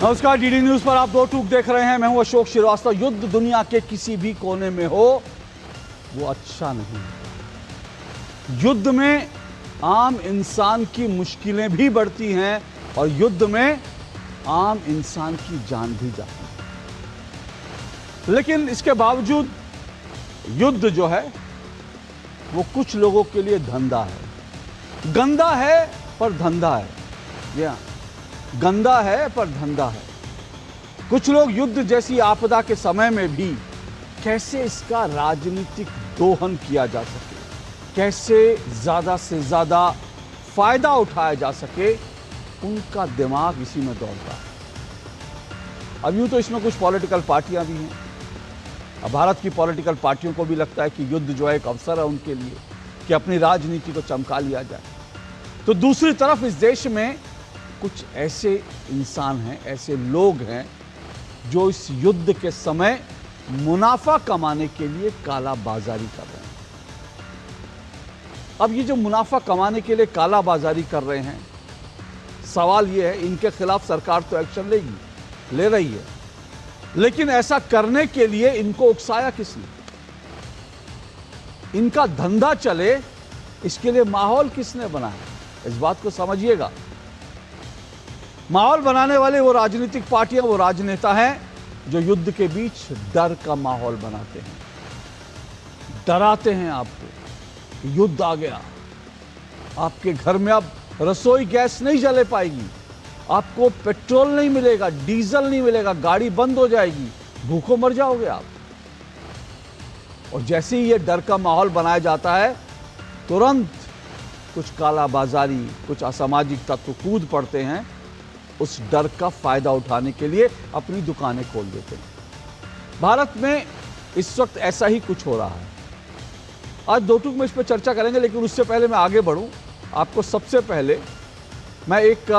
नमस्कार, DD news पर आप दो टूक देख रहे हैं। मैं हूं अशोक श्रीवास्तव। युद्ध दुनिया के किसी भी कोने में हो वो अच्छा नहीं है। युद्ध में आम इंसान की मुश्किलें भी बढ़ती हैं और युद्ध में आम इंसान की जान भी जाती है। लेकिन इसके बावजूद युद्ध जो है वो कुछ लोगों के लिए धंधा है। गंदा है पर धंधा है। या गंदा है पर धंधा है। कुछ लोग युद्ध जैसी आपदा के समय में भी कैसे इसका राजनीतिक दोहन किया जा सके, कैसे ज्यादा से ज्यादा फायदा उठाया जा सके, उनका दिमाग इसी में दौड़ता है। अब यूं तो इसमें कुछ पॉलिटिकल पार्टियां भी हैं। अब भारत की पॉलिटिकल पार्टियों को भी लगता है कि युद्ध जो है एक अवसर है उनके लिए कि अपनी राजनीति को चमका लिया जाए। तो दूसरी तरफ इस देश में कुछ ऐसे इंसान हैं, ऐसे लोग हैं जो इस युद्ध के समय मुनाफा कमाने के लिए काला बाजारी कर रहे हैं। अब ये जो मुनाफा कमाने के लिए काला बाजारी कर रहे हैं, सवाल ये है इनके खिलाफ सरकार तो एक्शन लेगी, ले रही है, लेकिन ऐसा करने के लिए इनको उकसाया किसने? इनका धंधा चले इसके लिए माहौल किसने बनाया? इस बात को समझिएगा। माहौल बनाने वाले वो राजनीतिक पार्टियां, वो राजनेता हैं जो युद्ध के बीच डर का माहौल बनाते हैं, डराते हैं आपको। युद्ध आ गया, आपके घर में अब रसोई गैस नहीं जले पाएगी, आपको पेट्रोल नहीं मिलेगा, डीजल नहीं मिलेगा, गाड़ी बंद हो जाएगी, भूखों मर जाओगे आप। और जैसे ही ये डर का माहौल बनाया जाता है, तुरंत कुछ काला बाजारी, कुछ असामाजिक तत्व कूद पड़ते हैं, उस डर का फायदा उठाने के लिए अपनी दुकानें खोल देते हैं। भारत में इस वक्त ऐसा ही कुछ हो रहा है। आज दो टूक में इस पर चर्चा करेंगे, लेकिन उससे पहले मैं आगे बढ़ूं, आपको सबसे पहले मैं एक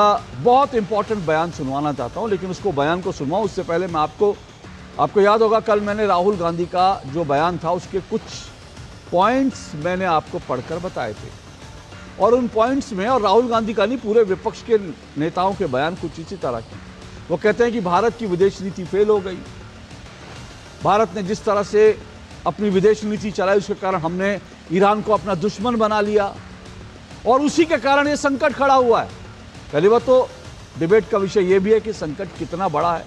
बहुत इंपॉर्टेंट बयान सुनवाना चाहता हूं। लेकिन उसको बयान को सुनवाऊं उससे पहले मैं आपको याद होगा कल मैंने राहुल गांधी का जो बयान था उसके कुछ पॉइंट्स मैंने आपको पढ़कर बताए थे। और उन पॉइंट्स में, और राहुल गांधी का नहीं, पूरे विपक्ष के नेताओं के बयान कुछ इसी तरह के। वो कहते हैं कि भारत की विदेश नीति फेल हो गई। भारत ने जिस तरह से अपनी विदेश नीति चलाई उसके कारण हमने ईरान को अपना दुश्मन बना लिया और उसी के कारण ये संकट खड़ा हुआ है। पहली बात तो डिबेट का विषय ये भी है कि संकट कितना बड़ा है।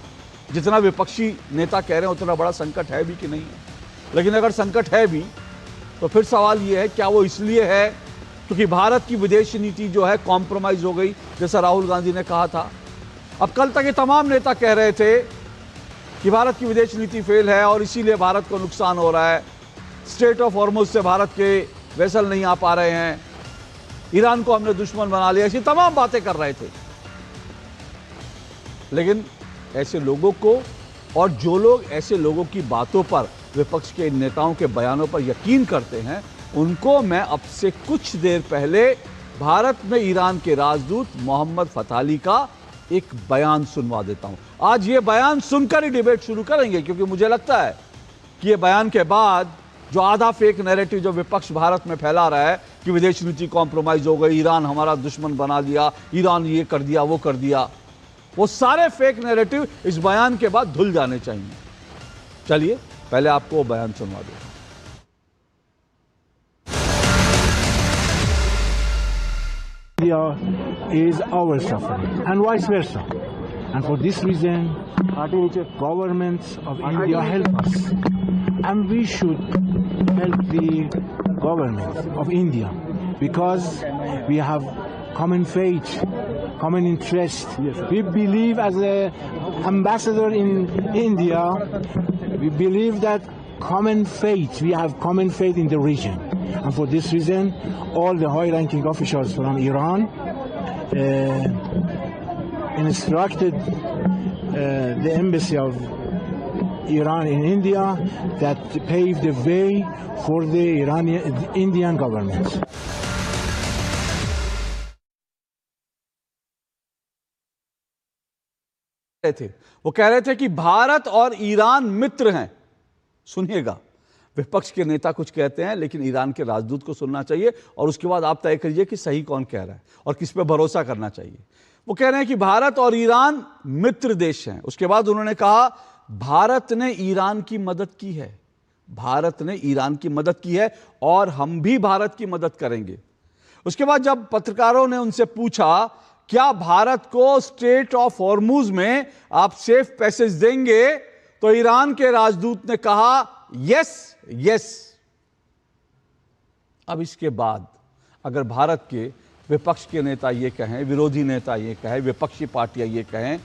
जितना विपक्षी नेता कह रहे हैं उतना बड़ा संकट है भी कि नहीं है। लेकिन अगर संकट है भी तो फिर सवाल ये है, क्या वो इसलिए है क्योंकि भारत की विदेश नीति जो है कॉम्प्रोमाइज हो गई, जैसा राहुल गांधी ने कहा था? अब कल तक ये तमाम नेता कह रहे थे कि भारत की विदेश नीति फेल है और इसीलिए भारत को नुकसान हो रहा है, स्ट्रेट ऑफ हॉर्मुज से भारत के वेसल नहीं आ पा रहे हैं, ईरान को हमने दुश्मन बना लिया, ऐसी तमाम बातें कर रहे थे। लेकिन ऐसे लोगों को, और जो लोग ऐसे लोगों की बातों पर, विपक्ष के नेताओं के बयानों पर यकीन करते हैं, उनको मैं अब से कुछ देर पहले भारत में ईरान के राजदूत मोहम्मद फताली का एक बयान सुनवा देता हूं। आज ये बयान सुनकर ही डिबेट शुरू करेंगे, क्योंकि मुझे लगता है कि ये बयान के बाद जो आधा फेक नैरेटिव जो विपक्ष भारत में फैला रहा है कि विदेश नीति कॉम्प्रोमाइज हो गई, ईरान हमारा दुश्मन बना दिया, ईरान ये कर दिया, वो कर दिया, वो सारे फेक नैरेटिव इस बयान के बाद धुल जाने चाहिए। चलिए पहले आपको वो बयान सुनवा दो। India is our suffering and vice versa, and for this reason governments of India help us, and we should help the government of India because we have common faith, common interest. We believe, as an ambassador in India, we believe that common faith, we have common faith in the region. And for this reason, all the high-ranking officials from Iran instructed the embassy of Iran in India that pave the way for the Indian government. वो कह रहे थे कि भारत और Iran मित्र हैं। सुनिएगा, विपक्ष के नेता कुछ कहते हैं, लेकिन ईरान के राजदूत को सुनना चाहिए और उसके बाद आप तय करिए कि सही कौन कह रहा है और किस पे भरोसा करना चाहिए। वो कह रहे हैं कि भारत और ईरान मित्र देश हैं। उसके बाद उन्होंने कहा भारत ने ईरान की मदद की है, भारत ने ईरान की मदद की है और हम भी भारत की मदद करेंगे। उसके बाद जब पत्रकारों ने उनसे पूछा क्या भारत को स्ट्रेट ऑफ हॉर्मुज में आप सेफ पैसेज देंगे, तो ईरान के राजदूत ने कहा यस यस। अब इसके बाद अगर भारत के विपक्ष के नेता ये कहें, विरोधी नेता ये कहें, विपक्षी पार्टियां ये कहें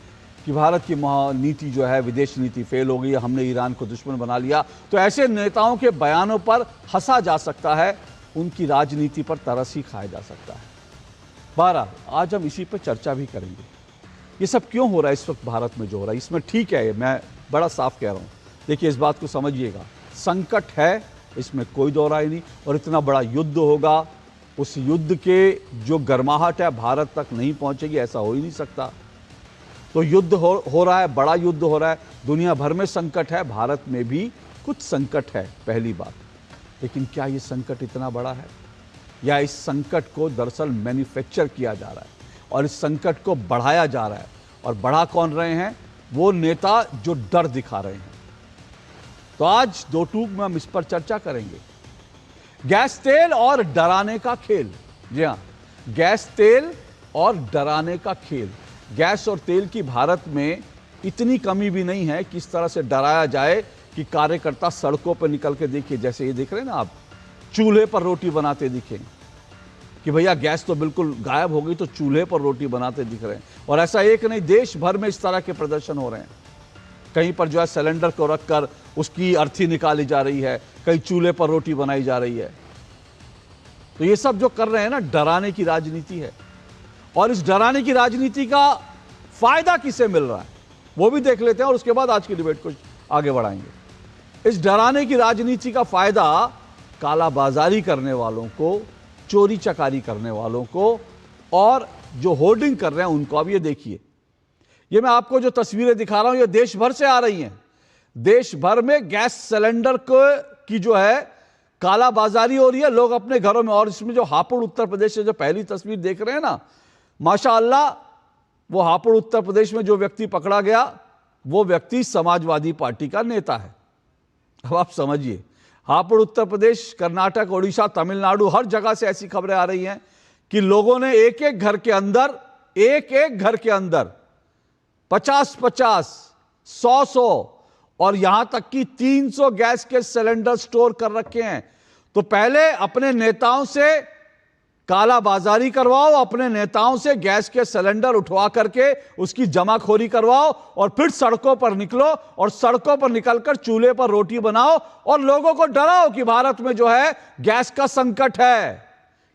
कि भारत की नीति जो है विदेश नीति फेल हो गई, हमने ईरान को दुश्मन बना लिया, तो ऐसे नेताओं के बयानों पर हंसा जा सकता है, उनकी राजनीति पर तरस ही खाया जा सकता है। बहरहाल आज हम इसी पर चर्चा भी करेंगे। ये सब क्यों हो रहा है इस वक्त भारत में जो हो रहा है, इसमें ठीक है, मैं बड़ा साफ कह रहा हूँ। देखिए इस बात को समझिएगा, संकट है, इसमें कोई दो राय नहीं, और इतना बड़ा युद्ध होगा, उस युद्ध के जो गर्माहट है भारत तक नहीं पहुंचेगी, ऐसा हो ही नहीं सकता। तो युद्ध हो रहा है, बड़ा युद्ध हो रहा है, दुनिया भर में संकट है, भारत में भी कुछ संकट है, पहली बात। लेकिन क्या ये संकट इतना बड़ा है, या इस संकट को दरअसल मैन्युफैक्चर किया जा रहा है और इस संकट को बढ़ाया जा रहा है, और बढ़ा कौन रहे हैं, वो नेता जो डर दिखा रहे हैं। तो आज दो टूक में हम इस पर चर्चा करेंगे। गैस तेल और डराने का खेल। जी हाँ, गैस तेल और डराने का खेल। गैस और तेल की भारत में इतनी कमी भी नहीं है कि इस तरह से डराया जाए कि कार्यकर्ता सड़कों पर निकल के, देखिए जैसे ये देख रहे हैं ना आप, चूल्हे पर रोटी बनाते दिखे कि भैया गैस तो बिल्कुल गायब हो गई, तो चूल्हे पर रोटी बनाते दिख रहे हैं। और ऐसा एक नहीं, देश भर में इस तरह के प्रदर्शन हो रहे हैं। कहीं पर जो है सिलेंडर को रखकर उसकी अर्थी निकाली जा रही है, कहीं चूल्हे पर रोटी बनाई जा रही है। तो ये सब जो कर रहे हैं ना, डराने की राजनीति है। और इस डराने की राजनीति का फायदा किसे मिल रहा है वो भी देख लेते हैं, और उसके बाद आज की डिबेट को आगे बढ़ाएंगे। इस डराने की राजनीति का फायदा कालाबाजारी करने वालों को, चोरी चकारी करने वालों को, और जो होर्डिंग कर रहे हैं उनको। अब ये देखिए, ये मैं आपको जो तस्वीरें दिखा रहा हूं ये देश भर से आ रही हैं। देश भर में गैस सिलेंडर की जो है कालाबाजारी हो रही है, लोग अपने घरों में। और इसमें जो हापुड़ उत्तर प्रदेश से जो पहली तस्वीर देख रहे हैं ना, माशाअल्लाह, वो हापुड़ उत्तर प्रदेश में जो व्यक्ति पकड़ा गया वो व्यक्ति समाजवादी पार्टी का नेता है। अब आप समझिए, हापुड़ उत्तर प्रदेश, कर्नाटक, उड़ीसा, तमिलनाडु, हर जगह से ऐसी खबरें आ रही हैं कि लोगों ने एक एक घर के अंदर 50-50, 100-100 और यहां तक कि 300 गैस के सिलेंडर स्टोर कर रखे हैं। तो पहले अपने नेताओं से कालाबाजारी करवाओ, अपने नेताओं से गैस के सिलेंडर उठवा करके उसकी जमाखोरी करवाओ, और फिर सड़कों पर निकलो और सड़कों पर निकलकर चूल्हे पर रोटी बनाओ और लोगों को डराओ कि भारत में जो है गैस का संकट है।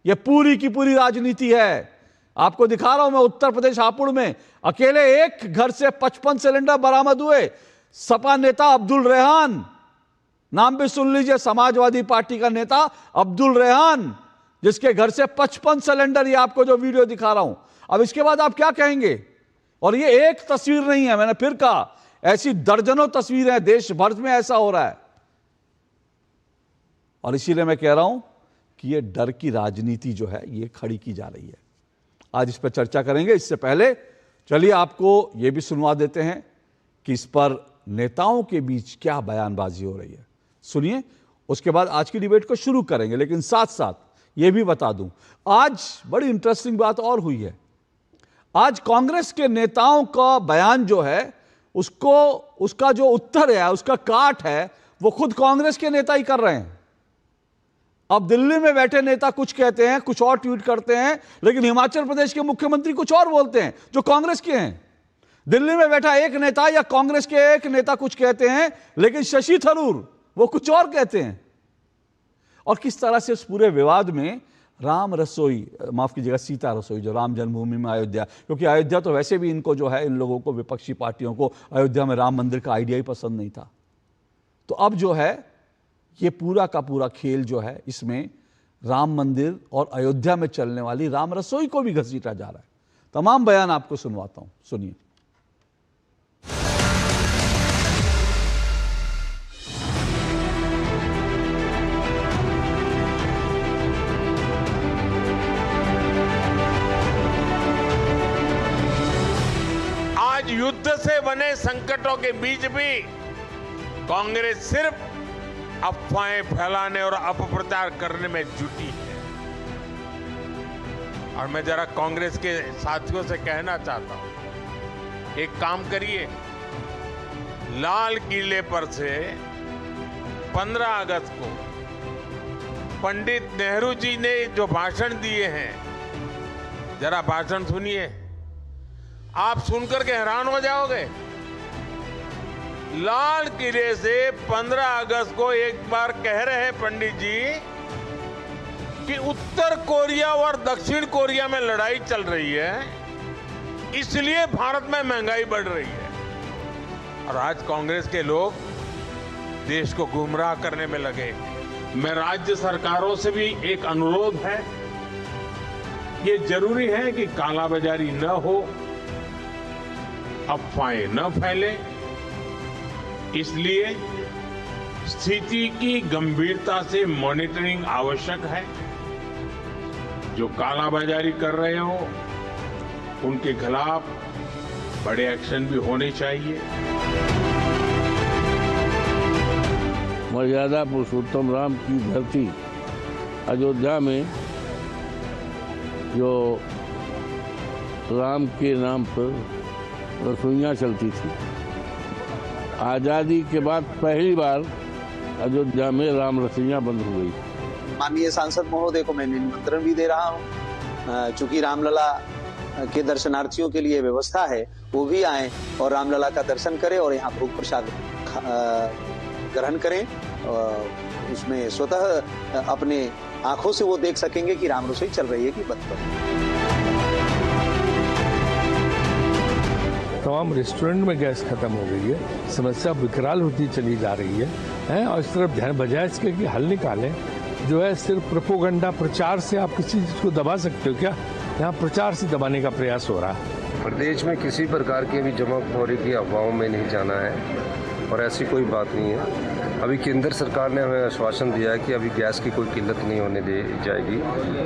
यह पूरी की पूरी राजनीति है। आपको दिखा रहा हूं मैं, उत्तर प्रदेश हापुड़ में अकेले एक घर से 55 सिलेंडर बरामद हुए। सपा नेता अब्दुल रेहान, नाम भी सुन लीजिए, समाजवादी पार्टी का नेता अब्दुल रेहान, जिसके घर से 55 सिलेंडर, ये आपको जो वीडियो दिखा रहा हूं। अब इसके बाद आप क्या कहेंगे? और ये एक तस्वीर नहीं है, मैंने फिर कहा, ऐसी दर्जनों तस्वीरें हैं, देश भर में ऐसा हो रहा है। और इसीलिए मैं कह रहा हूं कि ये डर की राजनीति जो है ये खड़ी की जा रही है। आज इस पर चर्चा करेंगे। इससे पहले चलिए आपको ये भी सुनवा देते हैं कि इस पर नेताओं के बीच क्या बयानबाजी हो रही है। सुनिए, उसके बाद आज की डिबेट को शुरू करेंगे। लेकिन साथ साथ ये भी बता दूं, आज बड़ी इंटरेस्टिंग बात और हुई है। आज कांग्रेस के नेताओं का बयान जो है, उसका जो उत्तर है, उसका काट है, वो खुद कांग्रेस के नेता ही कर रहे हैं। अब दिल्ली में बैठे नेता कुछ कहते हैं, कुछ और ट्वीट करते हैं, लेकिन हिमाचल प्रदेश के मुख्यमंत्री कुछ और बोलते हैं जो कांग्रेस के हैं। दिल्ली में बैठा एक नेता या कांग्रेस के एक नेता कुछ कहते हैं, लेकिन शशि थरूर वो कुछ और कहते हैं। और किस तरह से इस पूरे विवाद में राम रसोई, माफ कीजिएगा सीता रसोई, जो राम जन्मभूमि में अयोध्या, क्योंकि अयोध्या तो वैसे भी इनको जो है, इन लोगों को, विपक्षी पार्टियों को अयोध्या में राम मंदिर का आइडिया ही पसंद नहीं था। तो अब जो है ये पूरा का पूरा खेल जो है, इसमें राम मंदिर और अयोध्या में चलने वाली राम रसोई को भी घसीटा जा रहा है। तमाम बयान आपको सुनवाता हूं, सुनिए। युद्ध से बने संकटों के बीच भी कांग्रेस सिर्फ अफवाहें फैलाने और अपप्रचार करने में जुटी है। और मैं जरा कांग्रेस के साथियों से कहना चाहता हूं, एक काम करिए, लाल किले पर से 15 अगस्त को पंडित नेहरू जी ने जो भाषण दिए हैं, जरा भाषण सुनिए, आप सुनकर के हैरान हो जाओगे। लाल किले से 15 अगस्त को एक बार कह रहे हैं पंडित जी कि उत्तर कोरिया और दक्षिण कोरिया में लड़ाई चल रही है, इसलिए भारत में महंगाई बढ़ रही है। और आज कांग्रेस के लोग देश को गुमराह करने में लगे। मैं राज्य सरकारों से भी एक अनुरोध है, ये जरूरी है कि कालाबाजारी न हो, अफवाहें न फैले, इसलिए स्थिति की गंभीरता से मॉनिटरिंग आवश्यक है। जो कालाबाजारी कर रहे हो उनके खिलाफ बड़े एक्शन भी होने चाहिए। मर्यादा पुरुषोत्तम राम की धरती अयोध्या में जो राम के नाम पर रसोइयाँ चलती थी, आज़ादी के बाद पहली बार अयोध्या में राम रसोइयाँ बंद हो गई। माननीय सांसद महोदय को मैं निमंत्रण भी दे रहा हूँ, चूंकि रामलला के दर्शनार्थियों के लिए व्यवस्था है, वो भी आए और रामलला का दर्शन करें और यहाँ भोग प्रसाद ग्रहण करें। उसमें स्वतः अपने आंखों से वो देख सकेंगे कि राम रसोई चल रही है कि बंद पर। तमाम रेस्टोरेंट में गैस खत्म हो गई है, समस्या विकराल होती चली जा रही है और इस तरफ ध्यान बजाय इसके कि हल निकालें। जो है सिर्फ प्रोपोगंडा प्रचार से आप किसी चीज को दबा सकते हो क्या? यहाँ प्रचार से दबाने का प्रयास हो रहा है। प्रदेश में किसी प्रकार की भी जमाखोरी की अफवाहों में नहीं जाना है और ऐसी कोई बात नहीं है। अभी केंद्र सरकार ने हमें आश्वासन दिया है कि अभी गैस की कोई किल्लत नहीं होने दी जाएगी,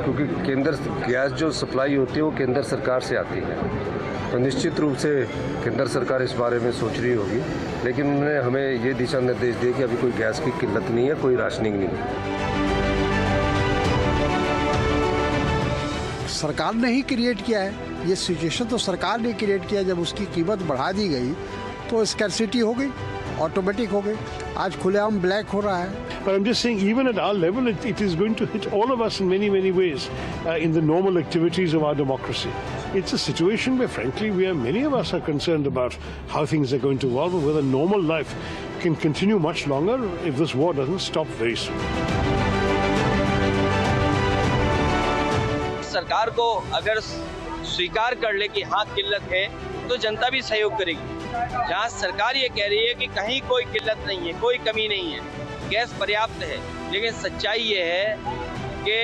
क्योंकि केंद्र गैस जो सप्लाई होती है वो केंद्र सरकार से आती है, तो निश्चित रूप से केंद्र सरकार इस बारे में सोच रही होगी। लेकिन उन्होंने हमें ये दिशा निर्देश दिए कि अभी कोई गैस की किल्लत नहीं है, कोई राशनिंग नहीं है। सरकार ने ही क्रिएट किया है ये सिचुएशन, तो सरकार ने क्रिएट किया। जब उसकी कीमत बढ़ा दी गई तो स्कैर्सिटी हो गई, ऑटोमेटिक हो गई। आज खुलेआम ब्लैक हो रहा है। But I'm just saying, even at our level, it is going to hit all of us in many, many ways in the normal activities of our democracy. It's a situation where, frankly, many of us are concerned about how things are going to evolve and whether normal life can continue much longer if this war doesn't stop very soon. सरकार को अगर स्वीकार कर ले कि हाँ किल्लत है, तो जनता भी सहयोग करेगी। जहाँ सरकार ये कह रही है कि कहीं कोई किल्लत नहीं है, कोई कमी नहीं है, गैस पर्याप्त है, लेकिन सच्चाई ये है कि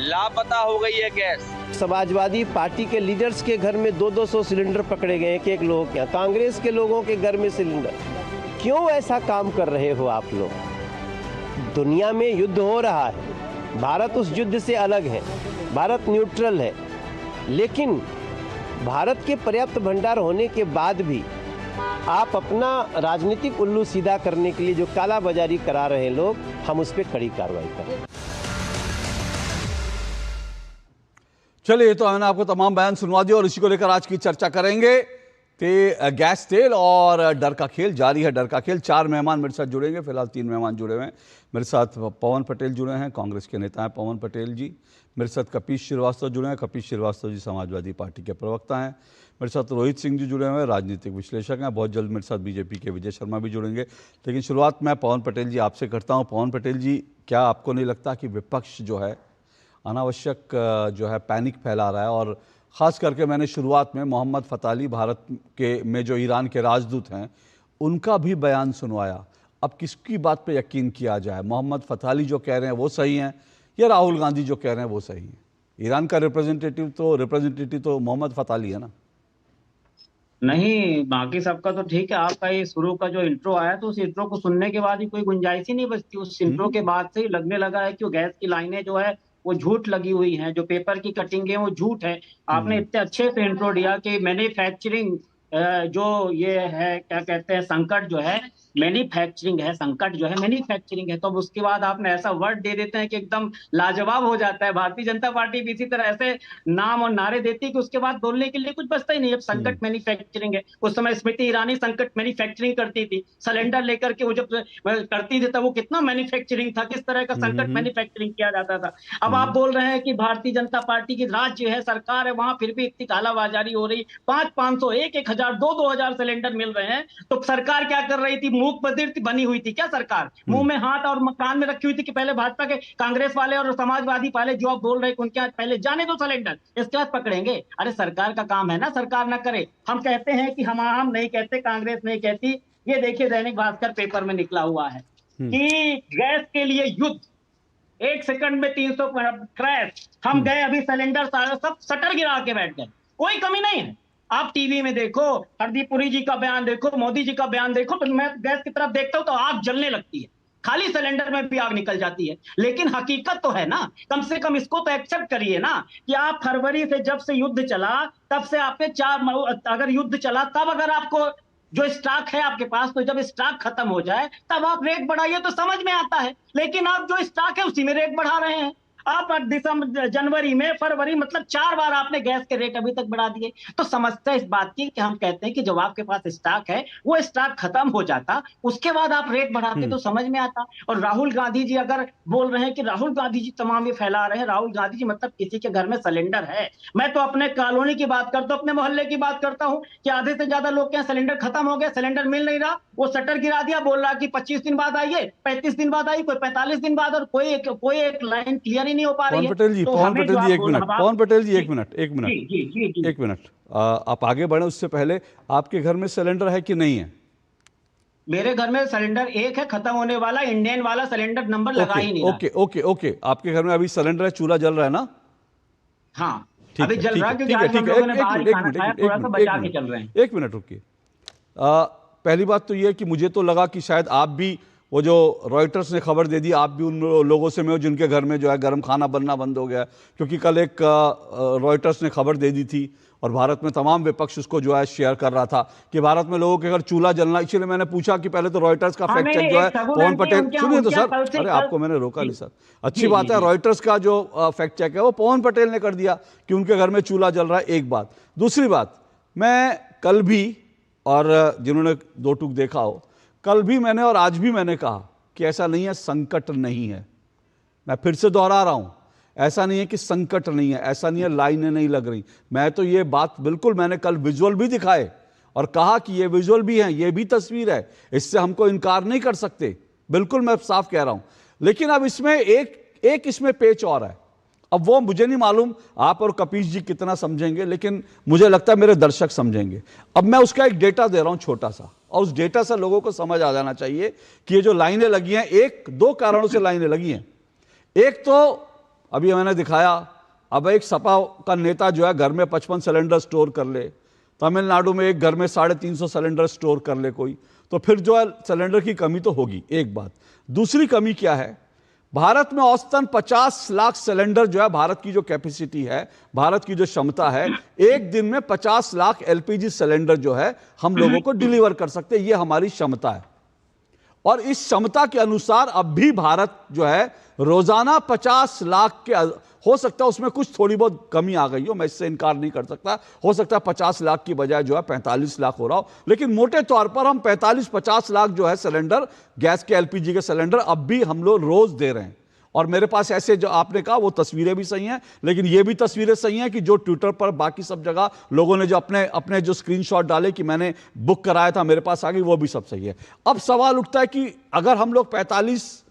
लापता हो गई है गैस। समाजवादी पार्टी के लीडर्स के घर में 200 सिलेंडर पकड़े गए एक लोगों के। कांग्रेस के लोगों के घर में सिलेंडर। क्यों ऐसा काम कर रहे हो आप लोग? दुनिया में युद्ध हो रहा है, भारत उस युद्ध से अलग है, भारत न्यूट्रल है, लेकिन भारत के पर्याप्त भंडार होने के बाद भी आप अपना राजनीतिक उल्लू सीधा करने के लिए जो कालाबाजारी करा रहे हैं लोग, हम उस पर कड़ी कार्रवाई करें। चलिए, तो मैंने आपको तमाम बयान सुनवा दिए और इसी को लेकर आज की चर्चा करेंगे। गैस तेल और डर का खेल जारी है। डर का खेल। 4 मेहमान मेरे साथ जुड़ेंगे, फिलहाल 3 मेहमान जुड़े हुए हैं। मेरे साथ पवन पटेल जुड़े हैं, कांग्रेस के नेता हैं पवन पटेल जी। मेरे साथ कपीश श्रीवास्तव जुड़े हैं, कपीश श्रीवास्तव जी समाजवादी पार्टी के प्रवक्ता हैं। मेरे साथ रोहित सिंह जी जुड़े हुए हैं, राजनीतिक विश्लेषक हैं। बहुत जल्द मेरे साथ बीजेपी के विजय शर्मा भी जुड़ेंगे। लेकिन शुरुआत मैं पवन पटेल जी आपसे करता हूँ। पवन पटेल जी, क्या आपको नहीं लगता कि विपक्ष जो है अनावश्यक जो है पैनिक फैला रहा है? और ख़ास करके मैंने शुरुआत में मोहम्मद फ़ताली भारत के में जो ईरान के राजदूत हैं उनका भी बयान सुनवाया। अब किसकी बात पे यकीन किया जाए? मोहम्मद फ़ताली जो कह रहे हैं वो सही हैं या राहुल गांधी जो कह रहे हैं वो सही हैं? ईरान का रिप्रेजेंटेटिव तो मोहम्मद फ़ताली है ना? नहीं, बाकी सबका तो ठीक है। आपका ये शुरू का जो इंट्रो आया, तो उस इंट्रो को सुनने के बाद ही कोई गुंजाइश ही नहीं बचती। उस इंट्रो के बाद से ही लगने लगा है कि गैस की लाइनें जो है वो झूठ लगी हुई है, जो पेपर की कटिंग है वो झूठ है। आपने इतने अच्छे से इंट्रो दिया कि मैन्युफैक्चरिंग जो ये है क्या कहते हैं संकट जो है मैन्युफैक्चरिंग है, संकट जो है मैन्युफैक्चरिंग है, तो उसके बाद आपने ऐसा वर्ड दे देते हैं कि एकदम लाजवाब हो जाता है। भारतीय जनता पार्टी भी इसी तरह ऐसे नाम और नारे देती है कि उसके बाद बोलने के लिए कुछ बचता ही नहीं। अब संकट मैन्युफैक्चरिंग है, उस समय स्मृति ईरानी संकट मैन्युफैक्चरिंग करती थी, सिलेंडर लेकर के वो जब करती थी तब वो कितना मैन्युफैक्चरिंग था, किस तरह का संकट मैन्युफैक्चरिंग किया जाता था। अब आप बोल रहे हैं कि भारतीय जनता पार्टी की राज्य है, सरकार है, वहां फिर भी इतनी कालाबाजारी हो रही, 500 1,000 2,000 सिलेंडर मिल रहे हैं, तो सरकार क्या कर रही थी? मूक बधिर बनी हुई थी क्या सरकार? मुंह में हाथ और कान में रखी हुई थी कि पहले भाजपा के कांग्रेस वाले और समाजवादी पहले जो आप बोल रहे हैं उनके पहले जाने दो सिलेंडर, इसके बाद पकड़ेंगे। अरे सरकार का काम है ना, सरकार ना करे। हम कहते हैं कि हम नहीं कहते, कांग्रेस नहीं कहती। ये देखिए दैनिक भास्कर पेपर में निकला हुआ है कि गैस के लिए युद्ध, 1 सेकंड में 300 क्रैश। हम गए अभी सिलेंडर सब शटर गिरा के बैठ गए, कोई कमी नहीं है। आप टीवी में देखो, हरदीप पुरी जी का बयान देखो, मोदी जी का बयान देखो, तो मैं गैस की तरफ देखता हूं तो आग जलने लगती है, खाली सिलेंडर में भी आग निकल जाती है। लेकिन हकीकत तो है ना, कम से कम इसको तो एक्सेप्ट करिए ना कि आप फरवरी से जब से युद्ध चला तब से आपने अगर युद्ध चला तब अगर आपको जो स्टॉक है आपके पास, तो जब स्टॉक खत्म हो जाए तब आप रेट बढ़ाइए तो समझ में आता है। लेकिन आप जो स्टॉक है उसी में रेट बढ़ा रहे हैं। आप दिसंबर जनवरी में फरवरी मतलब 4 बार आपने गैस के रेट अभी तक बढ़ा दिए। तो समस्या इस बात की कि हम कहते हैं कि जब आपके पास स्टॉक है, वो स्टॉक खत्म हो जाता, उसके बाद आप रेट बढ़ाते तो समझ में आता। और राहुल गांधी जी अगर बोल रहे हैं कि राहुल गांधी जी तमाम ये फैला रहे हैं, राहुल गांधी जी मतलब किसी के घर में सिलेंडर है। मैं तो अपने कॉलोनी की बात करता हूँ, अपने मोहल्ले की बात करता हूँ कि आधे से ज्यादा लोग के यहाँ सिलेंडर खत्म हो गया, सिलेंडर मिल नहीं रहा, वो शटर गिरा दिया, बोल रहा कि 25 दिन बाद आइए, 35 दिन बाद आइए, कोई 45 दिन बाद, और कोई एक लाइन क्लियर ही नहीं हो पा रही है। पवन पटेल जी, एक मिनट, आप आगे बढ़े उससे पहले आपके घर में सिलेंडर है कि नहीं है? मेरे घर में सिलेंडर एक है, खत्म होने वाला, इंडियन वाला सिलेंडर नंबर लगा ही नहीं रहा। ओके, आपके घर में अभी सिलेंडर है, चूल्हा जल रहा है ना? हाँ, अभी जल रहा है क्योंकि आज हम लोगों ने बाहर ही खाना खाया, थोड़ा सा बचा के चल रहे हैं। एक मिनट रुकिए। पहली बात तो ये कि मुझे तो लगा कि शायद आप भी, वो जो रॉयटर्स ने खबर दे दी, आप भी उन लोगों से में हो जिनके घर में जो है गर्म खाना बनना बंद हो गया। क्योंकि कल एक रॉयटर्स ने खबर दे दी थी और भारत में तमाम विपक्ष उसको जो है शेयर कर रहा था कि भारत में लोगों के घर चूल्हा जलना। इसलिए मैंने पूछा कि पहले तो रॉयटर्स का फैक्ट चेक जो है पवन पटेल, सुनिए तो सर, अरे आपको मैंने रोका नहीं सर, अच्छी बात है। रॉयटर्स का जो फैक्ट चेक है वो पवन पटेल ने कर दिया कि उनके घर में चूल्हा जल रहा है, एक बात। दूसरी बात, मैं कल भी, और जिन्होंने दो टूक देखा हो, कल भी मैंने और आज भी मैंने कहा कि ऐसा नहीं है संकट नहीं है। मैं फिर से दोहरा रहा हूं, ऐसा नहीं है कि संकट नहीं है, ऐसा नहीं है लाइनें नहीं लग रही। मैं तो ये बात बिल्कुल, मैंने कल विजुअल भी दिखाए और कहा कि ये विजुअल भी हैं, ये भी तस्वीर है, इससे हमको इनकार नहीं कर सकते, बिल्कुल मैं साफ कह रहा हूं। लेकिन अब इसमें एक इसमें पेच और है। अब वो मुझे नहीं मालूम आप और कपीश जी कितना समझेंगे, लेकिन मुझे लगता है मेरे दर्शक समझेंगे। अब मैं उसका एक डेटा दे रहा हूं छोटा सा, और उस डेटा से लोगों को समझ आ जाना चाहिए कि ये जो लाइनें लगी हैं, दो कारणों से लाइनें लगी हैं। एक तो अभी मैंने दिखाया, अब एक सपा का नेता जो है घर में 55 सिलेंडर स्टोर कर ले, तमिलनाडु में एक घर में 350 सिलेंडर स्टोर कर ले कोई, तो फिर जो है सिलेंडर की कमी तो होगी, एक बात। दूसरी कमी क्या है, भारत में औसतन 50 लाख सिलेंडर जो है, भारत की जो कैपेसिटी है, भारत की जो क्षमता है, एक दिन में 50 लाख एलपीजी सिलेंडर जो है हम लोगों को डिलीवर कर सकते हैं, ये हमारी क्षमता है। और इस क्षमता के अनुसार अब भी भारत जो है रोजाना 50 लाख के, हो सकता है उसमें कुछ थोड़ी बहुत कमी आ गई हो, मैं इससे इनकार नहीं कर सकता, हो सकता है 50 लाख की बजाय जो है 45 लाख हो रहा हो, लेकिन मोटे तौर पर हम 45-50 लाख जो है सिलेंडर, गैस के एलपीजी के सिलेंडर अब भी हम लोग रोज दे रहे हैं। और मेरे पास ऐसे, जो आपने कहा वो तस्वीरें भी सही हैं, लेकिन ये भी तस्वीरें सही हैं कि जो ट्विटर पर बाकी सब जगह लोगों ने जो अपने जो स्क्रीनशॉट डाले कि मैंने बुक कराया था मेरे पास आ गई, वो भी सब सही है। अब सवाल उठता है कि अगर हम लोग 45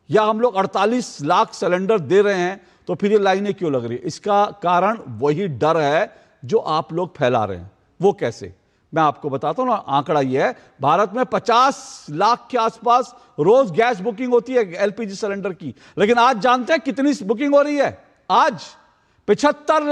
या हम लोग 48 लाख सिलेंडर दे रहे हैं तो फिर ये लाइनें क्यों लग रही है? इसका कारण वही डर है जो आप लोग फैला रहे हैं। वो कैसे, मैं आपको बताता हूं ना। आंकड़ा ये है, भारत में 50 लाख के आसपास रोज गैस बुकिंग होती है एलपीजी सिलेंडर की, लेकिन आज जानते हैं कितनी बुकिंग हो रही है? आज 75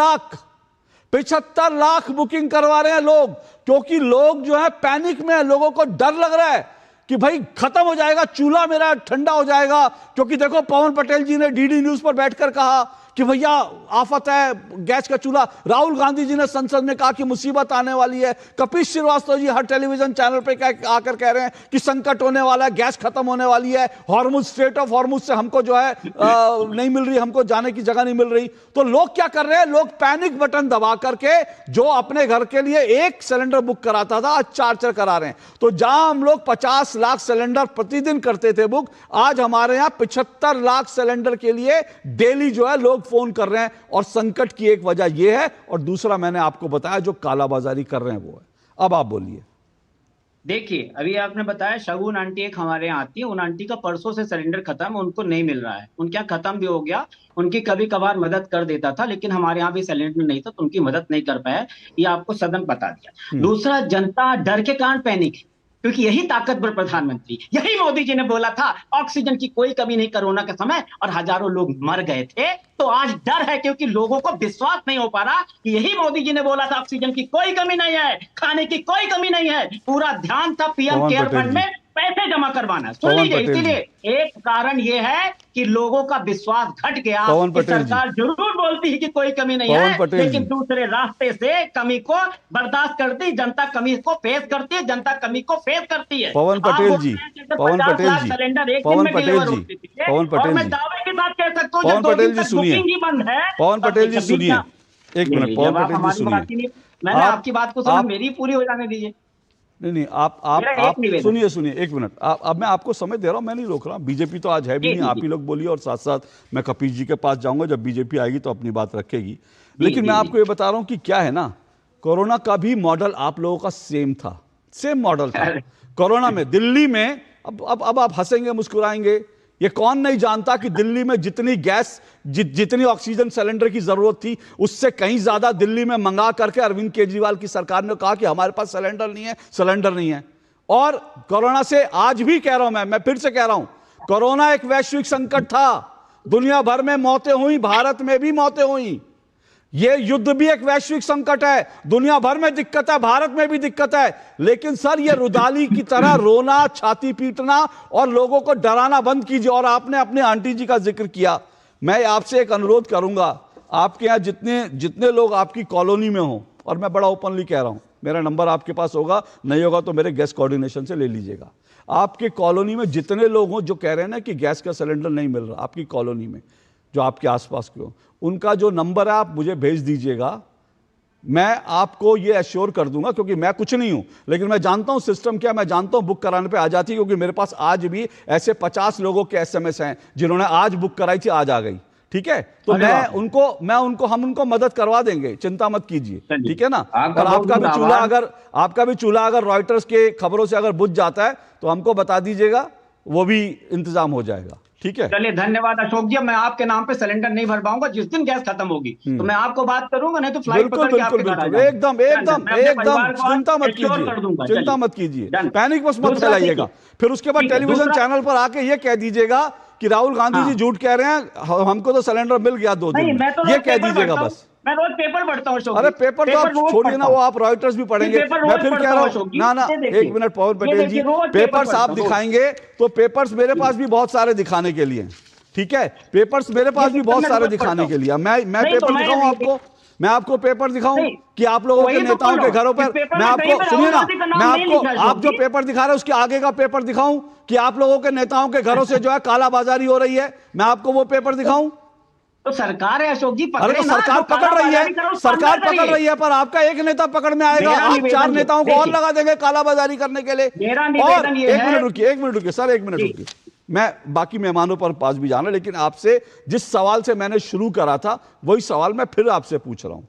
लाख बुकिंग करवा रहे हैं लोग, क्योंकि लोग जो है पैनिक में है, लोगों को डर लग रहा है कि भाई खत्म हो जाएगा चूल्हा, मेरा ठंडा हो जाएगा। क्योंकि देखो, पवन पटेल जी ने डीडी न्यूज पर बैठकर कहा कि भैया आफत है गैस का चूल्हा। राहुल गांधी जी ने संसद में कहा कि मुसीबत आने वाली है। कपिल श्रीवास्तव जी हर टेलीविजन चैनल पे आकर कह रहे हैं कि संकट होने वाला है, गैस खत्म होने वाली है, हॉर्मुज, स्ट्रेट ऑफ हॉर्मुज से हमको जो है नहीं मिल रही, हमको जाने की जगह नहीं मिल रही। तो लोग क्या कर रहे हैं, लोग पैनिक बटन दबा करके जो अपने घर के लिए 1 सिलेंडर बुक कराता था आज 4 करा रहे हैं। तो जहां हम लोग 50 लाख सिलेंडर प्रतिदिन करते थे बुक, आज हमारे यहां 75 लाख सिलेंडर के लिए डेली जो है लोग फोन कर रहे हैं। और संकट की एक वजह यह है, और दूसरा मैंने आपको बताया जो कालाबाजारी कर रहे हैं वो है। अब आप बोलिए। देखिए, अभी आपने बताया शगुन आंटी एक हमारे यहाँ आती है, उन आंटी का परसों से सिलेंडर खत्म, उनको नहीं मिल रहा है। उनके यहाँ खत्म भी हो गया, उनकी कभी कभार मदद कर देता था, लेकिन हमारे यहाँ भी सिलेंडर नहीं था तो उनकी मदद नहीं कर पाया। ये आपको सदन बता दिया। दूसरा, जनता डर के कारण पैनिक है, क्योंकि यही ताकतवर प्रधानमंत्री, यही मोदी जी ने बोला था ऑक्सीजन की कोई कमी नहीं कोरोना के समय, और हजारों लोग मर गए थे। तो आज डर है क्योंकि लोगों को विश्वास नहीं हो पा रहा कि यही मोदी जी ने बोला था ऑक्सीजन की कोई कमी नहीं है, खाने की कोई कमी नहीं है। पूरा ध्यान था पीएम केयर फंड में पैसे जमा करवाना। सुन लीजिए, इसीलिए एक कारण यह है कि लोगों का विश्वास घट गया कि सरकार जरूर बोलती है कि कोई कमी नहीं है, लेकिन दूसरे रास्ते से कमी को बर्दाश्त करती, जनता कमी को फेस करती है, जनता कमी को फेस करती है। पवन पटेल जी, पवन पटेल जी, पवन पटेल जी, पवन पटेल जी, दावे के साथ कह सकता हूं पवन पटेल जी सुनिए, बंद है। पवन पटेल जी सुनिए, एक मिनट, पवन पटेल जी सुनिए, मैंने आपकी बात को सुना, मेरी पूरी हो जाने दीजिए। नहीं, आप सुनिए एक मिनट। अब मैं आपको समय दे रहा हूं, मैं नहीं रोक रहा। बीजेपी तो आज है भी नहीं, आप ही लोग बोलिए, और साथ साथ मैं कपिल जी के पास जाऊंगा, जब बीजेपी आएगी तो अपनी बात रखेगी। लेकिन मैं आपको ये बता रहा हूं कि क्या है ना, कोरोना का भी मॉडल आप लोगों का सेम था, सेम मॉडल था कोरोना में। दिल्ली में अब आप हंसेंगे मुस्कुराएंगे, ये कौन नहीं जानता कि दिल्ली में जितनी गैस जितनी ऑक्सीजन सिलेंडर की जरूरत थी, उससे कहीं ज्यादा दिल्ली में मंगा करके अरविंद केजरीवाल की सरकार ने कहा कि हमारे पास सिलेंडर नहीं है। और कोरोना से आज भी कह रहा हूं, मैं फिर से कह रहा हूं, कोरोना एक वैश्विक संकट था, दुनिया भर में मौतें हुई, भारत में भी मौतें हुई। यह युद्ध भी एक वैश्विक संकट है, दुनिया भर में दिक्कत है, भारत में भी दिक्कत है। लेकिन सर, यह रुदाली की तरह रोना, छाती पीटना और लोगों को डराना बंद कीजिए। और आपने अपने आंटी जी का जिक्र किया, मैं आपसे एक अनुरोध करूंगा, आपके यहां जितने लोग आपकी कॉलोनी में हो, और मैं बड़ा ओपनली कह रहा हूं, मेरा नंबर आपके पास होगा, नहीं होगा तो मेरे गैस कोऑर्डिनेशन से ले लीजिएगा। आपके कॉलोनी में जितने लोग हों जो कह रहे हैं ना कि गैस का सिलेंडर नहीं मिल रहा, आपकी कॉलोनी में जो आपके आसपास के हो, उनका जो नंबर है आप मुझे भेज दीजिएगा। मैं आपको ये एश्योर कर दूंगा, क्योंकि मैं कुछ नहीं हूं, लेकिन मैं जानता हूं सिस्टम क्या, मैं जानता हूं बुक कराने पे आ जाती है, क्योंकि मेरे पास आज भी ऐसे 50 लोगों के एसएमएस हैं जिन्होंने आज बुक कराई थी, आज आ गई। ठीक है, तो हम उनको मदद करवा देंगे, चिंता मत कीजिए, ठीक है ना। और आपका भी चूल्हा अगर रॉयटर्स के खबरों से अगर बुझ जाता है तो हमको बता दीजिएगा, वो भी इंतजाम हो जाएगा। ठीक है, चलिए, धन्यवाद अशोक जी। मैं आपके नाम पे सिलेंडर नहीं भर पाऊंगा, जिस दिन गैस खत्म होगी तो मैं आपको बात करूंगा, नहीं तो फ्लाइट पकड़ के आपके घर आ जाऊंगा। एकदम चिंता मत कीजिए, पैनिक बस मत फैलाइएगा। फिर उसके बाद टेलीविजन चैनल पर आके ये कह दीजिएगा कि राहुल गांधी जी झूठ कह रहे हैं, हमको तो सिलेंडर मिल गया 2 दिन, ये कह दीजिएगा बस। मैं रोज पेपर पढ़ता हूँ। अरे पेपर तो आप छोड़िए ना, वो आप रॉयटर्स भी पढ़ेंगे। मैं फिर कह रहा हूँ ना, एक मिनट पवन पटेल जी, पेपर्स आप दिखाएंगे तो पेपर्स मेरे पास भी बहुत सारे दिखाने के लिए, ठीक है, पेपर्स मेरे पास भी बहुत सारे दिखाने के लिए। मैं पेपर दिखाऊं आपको, मैं आपको पेपर दिखाऊं कि आप लोगों के नेताओं के घरों पर, मैं आपको सुनिए ना, मैं आपको आप जो पेपर दिखा रहे हैं उसके आगे का पेपर दिखाऊं कि आप लोगों के नेताओं के घरों से जो है कालाबाजारी हो रही है, मैं आपको वो पेपर दिखाऊं? तो सरकार है अशोक जी, अरे तो सरकार पकड़ रही है, पर आपका एक नेता पकड़ में आएगा, आप 4 नेताओं को और लगा देंगे कालाबाजारी करने के लिए। और एक मिनट रुकिए सर, एक मिनट रुकिए, मैं बाकी मेहमानों पर पास भी जाना, लेकिन आपसे जिस सवाल से मैंने शुरू करा था वही सवाल मैं फिर आपसे पूछ रहा हूं।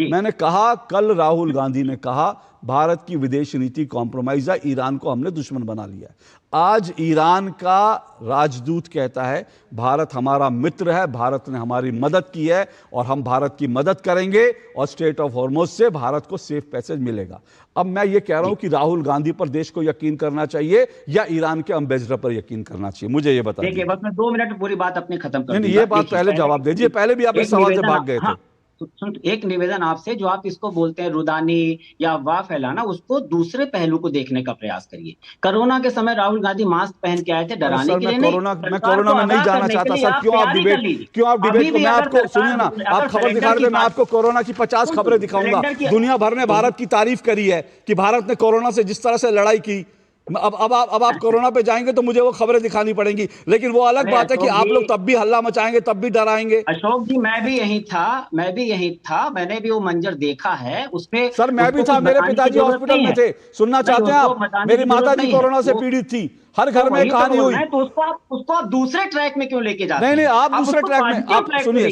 मैंने कहा, कल राहुल गांधी ने कहा भारत की विदेश नीति कॉम्प्रोमाइज है, ईरान को हमने दुश्मन बना लिया है। आज ईरान का राजदूत कहता है भारत हमारा मित्र है, भारत ने हमारी मदद की है और हम भारत की मदद करेंगे और स्ट्रेट ऑफ हॉर्मुज से भारत को सेफ पैसेज मिलेगा। अब मैं ये कह रहा हूं कि राहुल गांधी पर देश को यकीन करना चाहिए या ईरान के एम्बेसडर पर यकीन करना चाहिए, मुझे ये बताइए। देखिए, बस मैं 2 मिनट पूरी बात अपनी खत्म कर दूंगा। ये बात पहले जवाब दीजिए, पहले भी आप इस सवाल से भाग गए थे। एक निवेदन आपसे, जो आप इसको बोलते हैं रुदानी या अफवाह फैलाना, उसको दूसरे पहलू को देखने का प्रयास करिए। कोरोना के समय राहुल गांधी मास्क पहन के आए थे, डराने के लिए नहीं। मैं कोरोना में नहीं जाना चाहता सर। क्यों आप डिबेट को, मैं आपको सुनिए ना, आप खबर दिखा रहे थे, मैं आपको कोरोना की 50 खबरें दिखाऊंगा। दुनिया भर ने भारत की तारीफ करी है कि भारत ने कोरोना से जिस तरह से लड़ाई की। अब आप कोरोना पे जाएंगे तो मुझे वो खबरें दिखानी पड़ेंगी, लेकिन वो अलग बात है कि आप लोग तब भी हल्ला मचाएंगे, तब भी डराएंगे। अशोक जी, मैं भी यही था, मैंने भी वो मंजर देखा है। उसपे सर मैं भी था, मेरे पिताजी हॉस्पिटल में थे। सुनना चाहते हैं आप? मेरी माता जी कोरोना से पीड़ित थी, हर घर में कहानी हुई। तो उसको आप दूसरे ट्रैक में क्यों लेके जाते हैं? नहीं, आप दूसरे ट्रैक में, आप सुनिए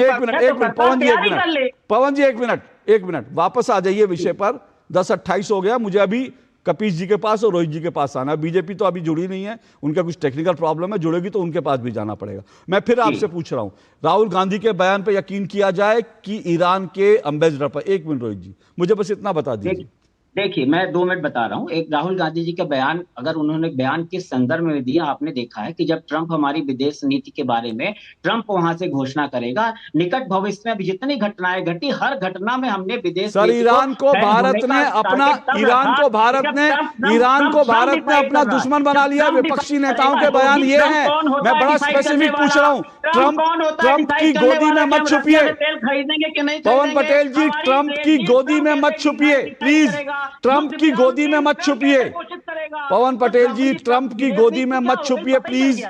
एक मिनट पवन जी, एक मिनट वापस आ जाइए विषय पर। 10:28 हो गया, मुझे अभी कपीश जी के पास और रोहित जी के पास आना। बीजेपी तो अभी जुड़ी नहीं है, उनका कुछ टेक्निकल प्रॉब्लम है, जुड़ेगी तो उनके पास भी जाना पड़ेगा। मैं फिर आपसे पूछ रहा हूं, राहुल गांधी के बयान पर यकीन किया जाए कि ईरान के एम्बेसडर पर? एक मिनट रोहित जी, मुझे बस इतना बता दीजिए। देखिए, मैं 2 मिनट बता रहा हूँ। एक, राहुल गांधी जी का बयान, अगर उन्होंने बयान किस संदर्भ में दिया, आपने देखा है कि जब ट्रंप हमारी विदेश नीति के बारे में, ट्रंप वहां से घोषणा करेगा, निकट भविष्य में जितनी घटनाएं घटी, हर घटना में हमने विदेश सर ईरान को भारत ने अपना अपना दुश्मन बना लिया। विपक्षी नेताओं के बयान ये हैं। मैं बड़ा स्पेसिफिक पूछ रहा हूँ, ट्रंप की गोदी में मत छुपिए। पवन पटेल जी, ट्रंप की गोदी में मत छुपिए प्लीज। ट्रंप की गोदी में मत छुपिए पवन पटेल जी, ट्रंप की गोदी में मत छुपिए प्लीज।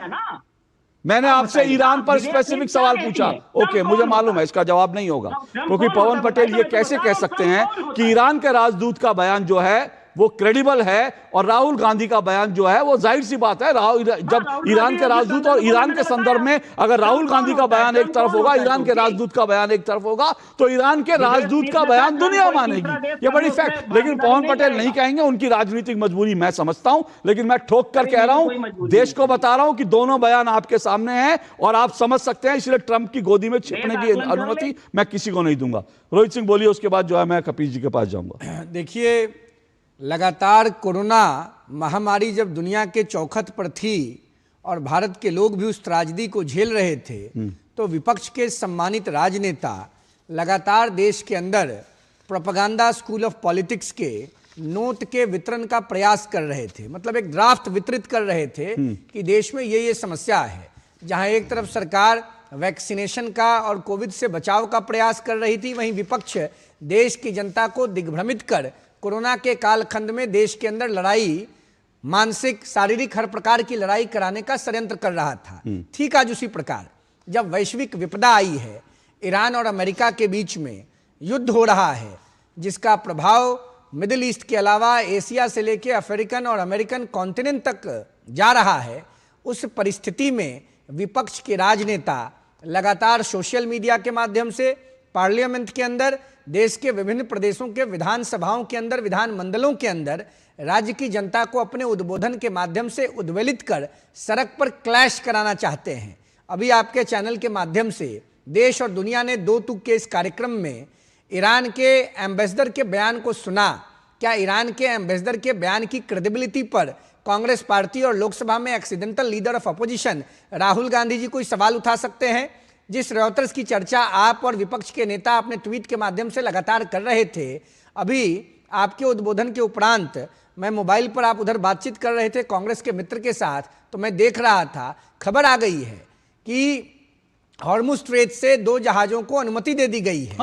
मैंने आपसे ईरान पर स्पेसिफिक सवाल पूछा। ओके, मुझे मालूम है इसका जवाब नहीं होगा, क्योंकि पवन पटेल ये कैसे कह सकते हैं कि ईरान के राजदूत का बयान जो है वो क्रेडिबल है और राहुल गांधी का बयान जो है वो जाहिर सी बात है, जब ईरान के राजदूत और ईरान के संदर्भ में अगर राहुल गांधी का बयान एक तरफ होगा, ईरान के राजदूत का बयान एक तरफ होगा, तो ईरान के राजदूत का बयान दुनिया मानेगी। ये बड़ी फैक्ट। लेकिन पवन पटेल नहीं कहेंगे, उनकी राजनीतिक मजबूरी मैं समझता हूं, लेकिन मैं ठोक कर कह रहा हूं, देश को बता रहा हूं कि दोनों बयान आपके सामने हैं और आप समझ सकते हैं। इसलिए ट्रंप की गोदी में छिपने की अनुमति मैं किसी को नहीं दूंगा। रोहित सिंह बोलिए, उसके बाद जो है मैं कपीश जी के पास जाऊंगा। देखिए, लगातार कोरोना महामारी जब दुनिया के चौखट पर थी और भारत के लोग भी उस त्रासदी को झेल रहे थे, तो विपक्ष के सम्मानित राजनेता लगातार देश के अंदर प्रोपेगेंडा स्कूल ऑफ पॉलिटिक्स के नोट के वितरण का प्रयास कर रहे थे। मतलब एक ड्राफ्ट वितरित कर रहे थे कि देश में ये समस्या है। जहां एक तरफ सरकार वैक्सीनेशन का और कोविड से बचाव का प्रयास कर रही थी, वहीं विपक्ष देश की जनता को दिग्भ्रमित कर कोरोना के कालखंड में देश के अंदर लड़ाई, मानसिक शारीरिक हर प्रकार की लड़ाई कराने का षड्यंत्र कर रहा था। ठीक आज उसी प्रकार जब वैश्विक विपदा आई है, ईरान और अमेरिका के बीच में युद्ध हो रहा है, जिसका प्रभाव मिडिल ईस्ट के अलावा एशिया से लेकर अफ्रीकन और अमेरिकन कॉन्टिनेंट तक जा रहा है, उस परिस्थिति में विपक्ष के राजनेता लगातार सोशल मीडिया के माध्यम से, पार्लियामेंट के अंदर, देश के विभिन्न प्रदेशों के विधानसभाओं के अंदर, विधानमंडलों के अंदर राज्य की जनता को अपने उद्बोधन के माध्यम से उद्वेलित कर सड़क पर क्लैश कराना चाहते हैं। अभी आपके चैनल के माध्यम से देश और दुनिया ने दो टूक के इस कार्यक्रम में ईरान के एम्बेसडर के बयान को सुना। क्या ईरान के एम्बेसडर के बयान की क्रेडिबिलिटी पर कांग्रेस पार्टी और लोकसभा में accidental leader of opposition Rahul Gandhi ji कोई सवाल उठा सकते हैं? जिस रॉयटर्स की चर्चा आप और विपक्ष के नेता अपने ट्वीट के माध्यम से लगातार कर रहे थे, अभी आपके उद्बोधन के उपरांत मैं मोबाइल पर, आप उधर बातचीत कर रहे थे कांग्रेस के मित्र के साथ, तो मैं देख रहा था खबर आ गई है कि हॉर्मुज स्ट्रेट से 2 जहाजों को अनुमति दे दी गई है।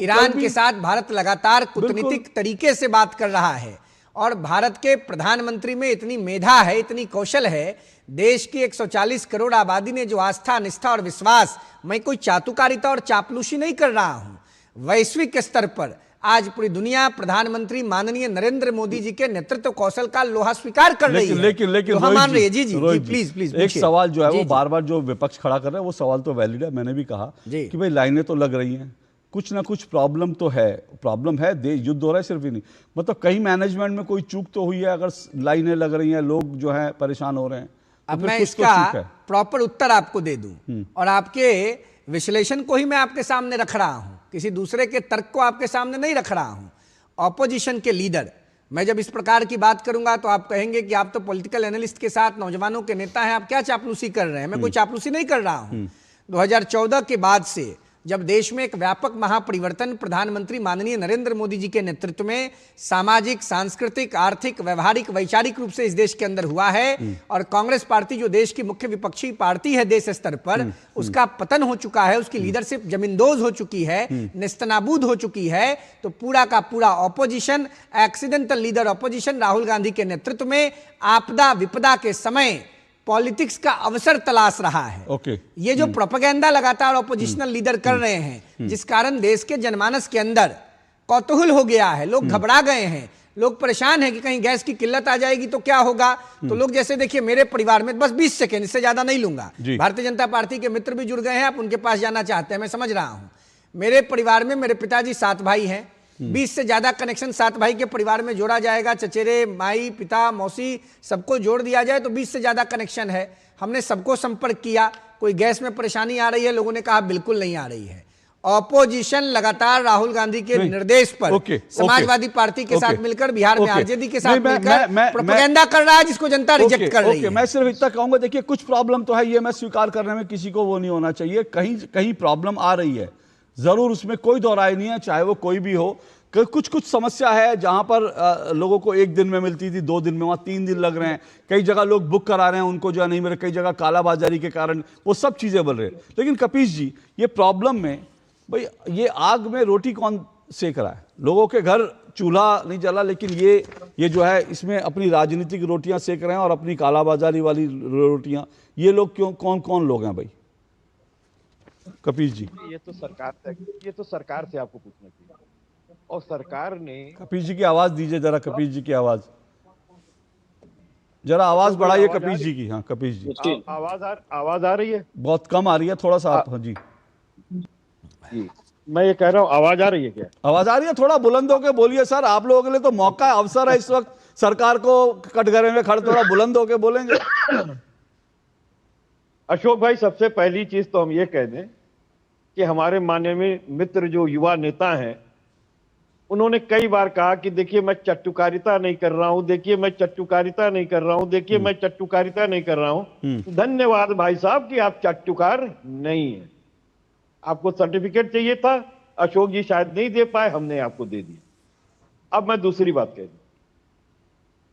ईरान के साथ भारत लगातार कूटनीतिक तरीके से बात कर रहा है और भारत के प्रधानमंत्री में इतनी मेधा है, इतनी कौशल है। देश की 140 करोड़ आबादी ने जो आस्था, निष्ठा और विश्वास, मैं कोई चातुकारिता और चापलूसी नहीं कर रहा हूं, वैश्विक स्तर पर आज पूरी दुनिया प्रधानमंत्री माननीय नरेंद्र मोदी जी के नेतृत्व कौशल का लोहा स्वीकार कर रही है। लेकिन तो मान रही है। जी प्लीज एक सवाल जो है वो बार बार जो विपक्ष खड़ा कर रहा है वो सवाल तो वैलिड है। मैंने भी कहा कि भाई लाइनें तो लग रही हैं, कुछ ना कुछ प्रॉब्लम तो है, प्रॉब्लम है, देश युद्ध हो रहा है, सिर्फ ही नहीं, मतलब कहीं मैनेजमेंट में कोई चूक तो हुई है अगर लाइनें लग रही हैं, लोग जो है परेशान हो रहे हैं। अब मैं इसका प्रॉपर उत्तर आपको दे दूं और आपके विश्लेषण को ही मैं आपके सामने रख रहा हूं, किसी दूसरे के तर्क को आपके सामने नहीं रख रहा हूं। ऑपोजिशन के लीडर, मैं जब इस प्रकार की बात करूंगा तो आप कहेंगे कि आप तो पॉलिटिकल एनालिस्ट के साथ, नौजवानों के नेता हैं, आप क्या चापलूसी कर रहे हैं? मैं कोई चापलूसी नहीं कर रहा हूं। 2014 के बाद से जब देश में एक व्यापक महापरिवर्तन प्रधानमंत्री माननीय नरेंद्र मोदी जी के नेतृत्व में सामाजिक, सांस्कृतिक, आर्थिक, व्यवहारिक, वैचारिक रूप से इस देश के अंदर हुआ है और कांग्रेस पार्टी जो देश की मुख्य विपक्षी पार्टी है देश स्तर पर, उसका पतन हो चुका है, उसकी लीडरशिप जमींदोज हो चुकी है, नेस्तनाबूद हो चुकी है, तो पूरा का पूरा opposition, accidental leader opposition Rahul Gandhi के नेतृत्व में आपदा विपदा के समय पॉलिटिक्स का अवसर तलाश रहा है। ये जो प्रोपेगेंडा लगातार ऑपोजिशनल लीडर कर रहे हैं, जिस कारण देश के जनमानस के अंदर कौतूहल हो गया है, लोग घबरा गए हैं, लोग परेशान हैं कि कहीं गैस की किल्लत आ जाएगी तो क्या होगा। तो लोग जैसे देखिए मेरे परिवार में, बस 20 सेकेंड, इससे ज्यादा नहीं लूंगा, भारतीय जनता पार्टी के मित्र भी जुड़ गए हैं, आप उनके पास जाना चाहते हैं, मैं समझ रहा हूं। मेरे परिवार में मेरे पिताजी 7 भाई हैं, 20 से ज्यादा कनेक्शन 7 भाई के परिवार में जोड़ा जाएगा, चचेरे, माई, पिता, मौसी सबको जोड़ दिया जाए तो 20 से ज्यादा कनेक्शन है। हमने सबको संपर्क किया, कोई गैस में परेशानी आ रही है, लोगों ने कहा बिल्कुल नहीं आ रही है। ऑपोजिशन लगातार राहुल गांधी के निर्देश पर समाजवादी पार्टी के साथ मिलकर, बिहार में आरजेडी के साथ मिलकर प्रोपेगेंडा कर रहा है, जिसको जनता रिजेक्ट कर रही है। मैं सिर्फ इतना कहूंगा, देखिए कुछ प्रॉब्लम तो है, ये मैं स्वीकार करने में किसी को वो नहीं होना चाहिए, कहीं कहीं प्रॉब्लम आ रही है जरूर, उसमें कोई दो राय नहीं है, चाहे वो कोई भी हो। कुछ समस्या है जहां पर लोगों को 1 दिन में मिलती थी, 2 दिन में, वहां 3 दिन लग रहे हैं, कई जगह लोग बुक करा रहे हैं, उनको जो है नहीं मिल रहा, कई जगह कालाबाजारी के कारण वो सब चीजें बन रही है। लेकिन कपीश जी, ये प्रॉब्लम में भाई ये आग में रोटी कौन सेक रहा है? लोगों के घर चूल्हा नहीं जला, लेकिन ये जो है इसमें अपनी राजनीतिक रोटियां सेक रहे हैं और अपनी कालाबाजारी वाली रोटियां। ये लोग क्यों, कौन कौन लोग हैं भाई कपीश जी? ये तो सरकार से आपको पूछना चाहिए, और सरकार ने। कपीश जी की आवाज दीजिए जरा, कपीश जी की आवाज जरा, आवाज बढ़ाइए कपीश जी की। हाँ कपीश जी, आवाज आ रही है? बहुत कम आ रही है, थोड़ा सा आप। हाँ जी जी, मैं ये कह रहा हूँ, आवाज आ रही है क्या? आवाज आ रही है, थोड़ा बुलंद होके बोलिए सर, आप लोगों के लिए तो मौका, अवसर है इस वक्त, सरकार को कटघरे में खड़े, थोड़ा बुलंद होके बोलेंगे। अशोक भाई, सबसे पहली चीज तो हम ये कह दें कि हमारे माननीय मित्र जो युवा नेता हैं, उन्होंने कई बार कहा कि देखिए मैं चट्टुकारिता नहीं कर रहा हूं, देखिए मैं चट्टुकारिता नहीं कर रहा हूं, देखिए मैं चट्टुकारिता नहीं कर रहा हूं। धन्यवाद भाई साहब कि आप चट्टुकार नहीं है। आपको सर्टिफिकेट चाहिए था, अशोक जी शायद नहीं दे पाए, हमने आपको दे दिया। अब मैं दूसरी बात कह दूं,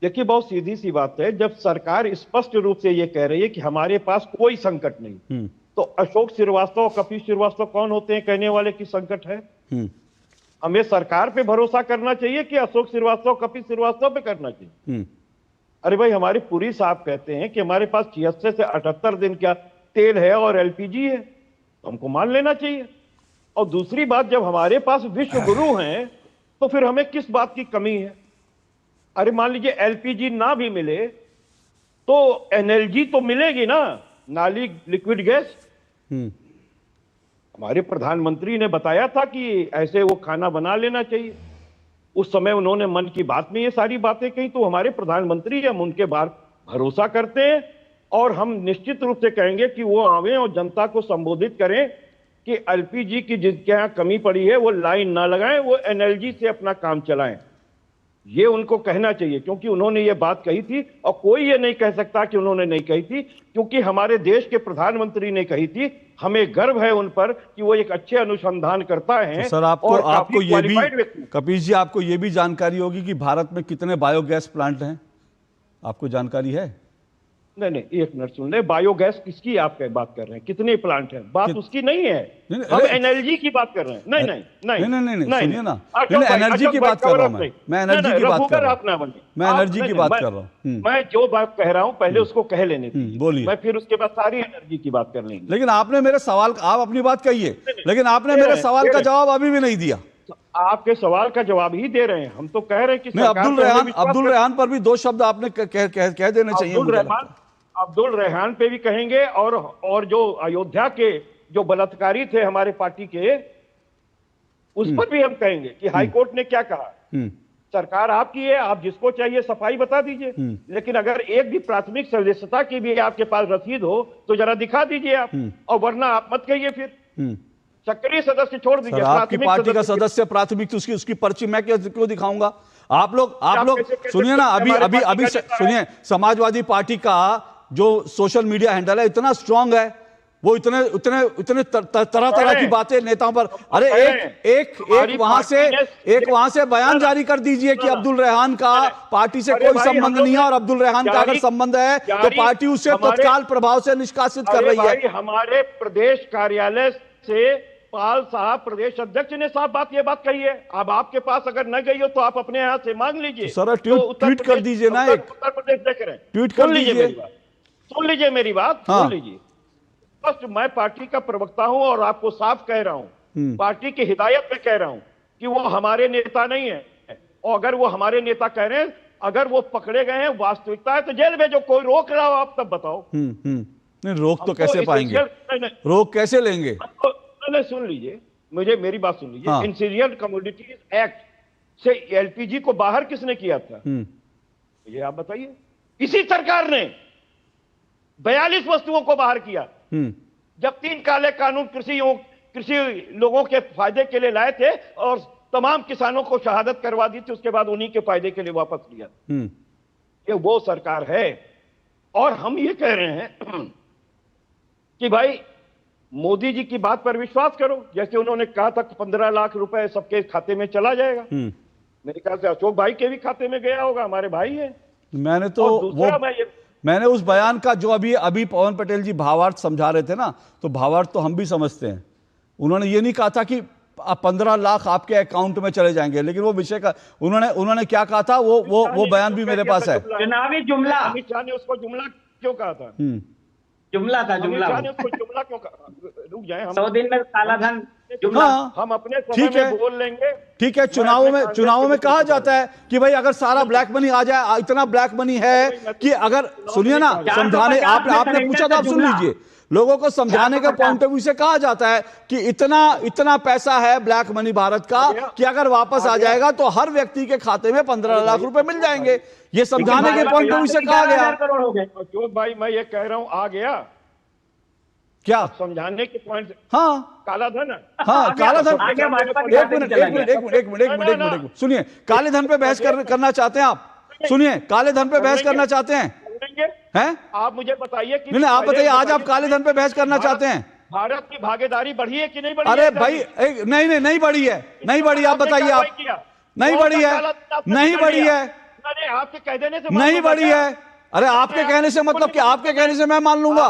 देखिए बहुत सीधी सी बात है, जब सरकार स्पष्ट रूप से ये कह रही है कि हमारे पास कोई संकट नहीं, तो अशोक श्रीवास्तव और कपिल श्रीवास्तव कौन होते हैं कहने वाले की संकट है? हमें सरकार पे भरोसा करना चाहिए कि अशोक श्रीवास्तव, कपिल श्रीवास्तव पे करना चाहिए? अरे भाई, हमारे पुरी साहब कहते हैं कि हमारे पास 76 से 78 दिन का तेल है और एलपीजी है, तो हमको मान लेना चाहिए। और दूसरी बात, जब हमारे पास विश्व गुरु हैं तो फिर हमें किस बात की कमी है? अरे मान लीजिए एलपीजी ना भी मिले तो एनएलजी तो मिलेगी ना, नाली लिक्विड गैस। हमारे प्रधानमंत्री ने बताया था कि ऐसे वो खाना बना लेना चाहिए, उस समय उन्होंने मन की बात में ये सारी बातें कही। तो हमारे प्रधानमंत्री, हम उनके बार भरोसा करते हैं और हम निश्चित रूप से कहेंगे कि वो आवे और जनता को संबोधित करें कि एलपीजी की जिसके यहाँ कमी पड़ी है वो लाइन ना लगाएं, वो एनएलजी से अपना काम चलाएं। ये उनको कहना चाहिए, क्योंकि उन्होंने ये बात कही थी और कोई ये नहीं कह सकता कि उन्होंने नहीं कही थी, क्योंकि हमारे देश के प्रधानमंत्री ने कही थी। हमें गर्व है उन पर कि वो एक अच्छे अनुसंधान करता है। तो सर आपको ये भी, कपीश जी, आपको ये भी जानकारी होगी कि भारत में कितने बायोगैस प्लांट हैं, आपको जानकारी है? नहीं, एक मिनट सुन ले, बायोगैस किसकी आप बात कर रहे हैं, कितने प्लांट हैं, बात उसकी नहीं है, हम एनर्जी की बात कर रहे हैं। नहीं, सुनिए ना, एनर्जी की बात कर रहा हूं मैं एनर्जी की बात कर रहा हूं, मैं एनर्जी की बात कर रहा हूं। मैं जो बात कह रहा हूं पहले उसको कह लेने दीजिए, बोलिए, मैं फिर उसके बाद सारी एनर्जी की बात कर लेंगे। लेकिन आपने मेरे सवाल, आप अपनी बात कहिए, लेकिन आपने मेरे सवाल का जवाब अभी भी नहीं दिया। आपके सवाल का जवाब ही दे रहे हैं, हम तो कह रहे हैं कि अब्दुल रेहान पर भी 2 शब्द आपने कह देने चाहिए। अब्दुल रेहान पे भी कहेंगे, और जो अयोध्या के जो बलात्कारी थे हमारे पार्टी के, उस पर भी हम कहेंगे कि हाई कोर्ट ने क्या कहा। सरकार आपकी है, आप जिसको चाहिए सफाई बता दीजिए, लेकिन अगर एक भी प्राथमिक सदस्यता की भी आपके पास रसीद हो तो जरा दिखा दीजिए आप, और वरना आप मत कहिए फिर। सक्रिय सदस्य छोड़ दीजिए। आपकी पार्टी का सदस्य प्राथमिक, उसकी पर्ची मैं क्यों दिखाऊंगा? आप लोग सुनिए ना, अभी सुनिए, समाजवादी पार्टी का जो सोशल मीडिया हैंडल है इतना स्ट्रांग है, वो इतने तरह तरह की बातें नेताओं पर। अरे एक वहां से बयान जारी कर दीजिए कि अब्दुल रेहान का पार्टी से कोई संबंध नहीं है, और अब्दुल रेहान का अगर संबंध है तो पार्टी उसे तत्काल प्रभाव से निष्कासित कर रही है। हमारे प्रदेश कार्यालय से पाल साहब प्रदेश अध्यक्ष ने साफ ये बात कही है। अब आपके पास अगर न गई हो तो आप अपने यहाँ से मांग लीजिए। सर ट्वीट कर दीजिए ना, एक उत्तर प्रदेश देख रहे हैं, ट्वीट कर लीजिए। सुन लीजिए मेरी बात, सुन लीजिए। बस मैं पार्टी का प्रवक्ता हूं और आपको साफ कह रहा हूं, पार्टी की हिदायत में कह रहा हूं कि वो हमारे नेता नहीं है, और अगर वो हमारे नेता कह रहे हैं, अगर वो पकड़े गए हैं, वास्तविकता है तो जेल भेजो। कोई रोक रहा हो आप तब बताओ। नहीं रोक तो कैसे पाएंगे, रोक कैसे लेंगे? सुन लीजिए, मेरी बात सुन लीजिए। इंसीरियर कमोडिटीज एक्ट से एलपीजी को बाहर किसने किया था, ये आप बताइए। इसी सरकार ने 42 वस्तुओं को बाहर किया। जब 3 काले कानून कृषि लोगों के फायदे के लिए लाए थे और तमाम किसानों को शहादत करवा दी थी, उसके बाद उन्हीं के फायदे के लिए वापस लिया। ये वो सरकार है। और हम ये कह रहे हैं कि भाई मोदी जी की बात पर विश्वास करो। जैसे उन्होंने कहा था 15 लाख रुपए सबके खाते में चला जाएगा, मेरे ख्याल से अशोक भाई के भी खाते में गया होगा, हमारे भाई हैं। मैंने उस बयान का जो अभी पवन पटेल जी भावार्थ समझा रहे थे ना, तो भावार्थ तो हम भी समझते हैं। उन्होंने ये नहीं कहा था कि 15 लाख आपके अकाउंट में चले जाएंगे, लेकिन वो विषय का उन्होंने क्या कहा था, वो बयान भी मेरे पास है। चुनावी जुमला, अमित शाह ने उसको जुमला क्यों कहा था? जुमला था, जुमला क्यों कहा? रुक जाए, 100 दिन में काला धन जुमला हम अपने समय में बोल लेंगे। ठीक है, चुनावों में कहा जाता है कि भाई अगर सारा ब्लैक मनी आ जाए, इतना ब्लैक मनी है कि अगर, सुनिए ना, समझाने आपने पूछा था, आप सुन लीजिए। लोगों को समझाने के पॉइंट ऑफ व्यू से कहा जाता है कि इतना पैसा है ब्लैक मनी भारत का कि अगर वापस आ जाएगा तो हर व्यक्ति के खाते में 15 लाख रुपए मिल जाएंगे। ये समझाने के पॉइंट ऑफ व्यू से कहा गया। अशोक भाई मैं ये कह रहा हूं, आ गया क्या समझाने के पॉइंट? हाँ, काला धन। हाँ, काला धन। एक मिनट सुनिए, काले धन पे बहस करना चाहते हैं आप? सुनिए, काले धन पे बहस करना चाहते हैं? आप मुझे बताइए कि नहीं, आप बताइए, आज आप काले धन पे बहस करना चाहते हैं? भारत की भागीदारी बढ़ी है कि नहीं बढ़ी? अरे भाई नहीं बढ़ी है, नहीं बढ़ी। आप बताइए, आप नहीं बढ़ी है, नहीं बढ़ी है, आपके कह देने से नहीं बढ़ी है। अरे आपके कहने से मतलब कि आपके कहने से मैं मान लूंगा?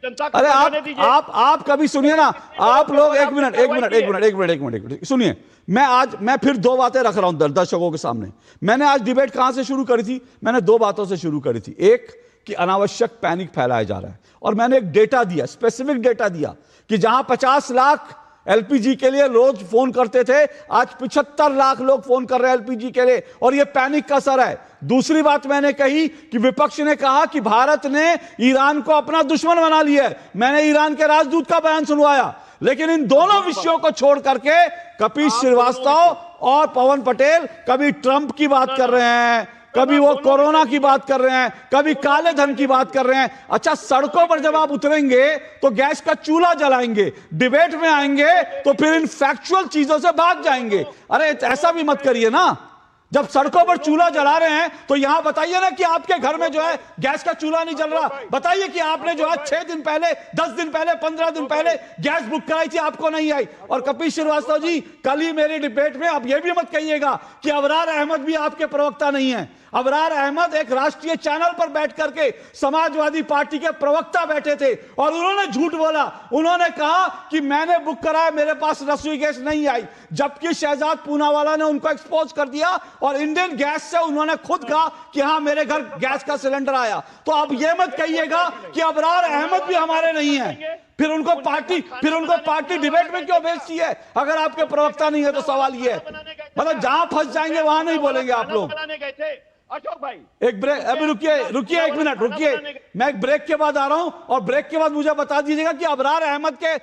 अरे आप कभी सुनिए ना, आप लोग एक मिनट सुनिए। मैं फिर 2 बातें रख रहा हूं दर्शकों के सामने। मैंने आज डिबेट कहां से शुरू करी थी? मैंने 2 बातों से शुरू करी थी। एक कि अनावश्यक पैनिक फैलाया जा रहा है, और मैंने एक डेटा दिया, स्पेसिफिक डेटा दिया कि जहां 50 लाख एलपीजी के लिए रोज फोन करते थे, आज 75 लाख लोग फोन कर रहे हैं एलपीजी के लिए, और यह पैनिक का असर है। दूसरी बात मैंने कही कि विपक्ष ने कहा कि भारत ने ईरान को अपना दुश्मन बना लिया है। मैंने ईरान के राजदूत का बयान सुनवाया। लेकिन इन दोनों विषयों को छोड़ करके कपिल श्रीवास्तव और पवन पटेल कभी ट्रंप की बात कर रहे हैं, कभी वो कोरोना की बात कर रहे हैं, कभी काले धन की बात कर रहे हैं। अच्छा, सड़कों पर जब आप उतरेंगे तो गैस का चूल्हा जलाएंगे, डिबेट में आएंगे तो फिर इन फैक्चुअल चीजों से भाग जाएंगे। अरे ऐसा भी मत करिए ना। जब सड़कों पर चूल्हा जला रहे हैं तो यहां बताइए ना कि आपके घर में जो है गैस का चूल्हा नहीं जल रहा। बताइए कि आपने जो है 6 दिन पहले, 10 दिन पहले, 15 दिन पहले गैस बुक कराई थी, आपको नहीं आई। और कपिल श्रीवास्तव जी, कल ही मेरी डिबेट में आप ये भी मत कहिएगा कि अबरार अहमद भी आपके प्रवक्ता नहीं है। अबरार अहमद एक राष्ट्रीय चैनल पर बैठ करके समाजवादी पार्टी के प्रवक्ता बैठे थे और उन्होंने झूठ बोला। उन्होंने कहा कि मैंने बुक कराया, मेरे पास रसोई गैस नहीं आई, जबकि शहजाद पूनावाला ने उनको एक्सपोज कर दिया और इंडियन गैस से उन्होंने खुद कहा कि हां मेरे घर गैस का सिलेंडर आया। तो अब यह मत कहिएगा कि अबरार अहमद भी हमारे नहीं है। फिर उनको पार्टी डिबेट में क्यों भेजती है अगर आपके प्रवक्ता नहीं है? तो सवाल ये है, मतलब जहां फंस जाएंगे वहां नहीं बोलेंगे आप लोग। अशोक भाई एक ब्रेक, अभी रुकिए 1 मिनट रुकिए। मैं एक ब्रेक के बाद आ रहा हूं और ब्रेक के बाद मुझे बता दीजिएगा कि अबरार अहमद के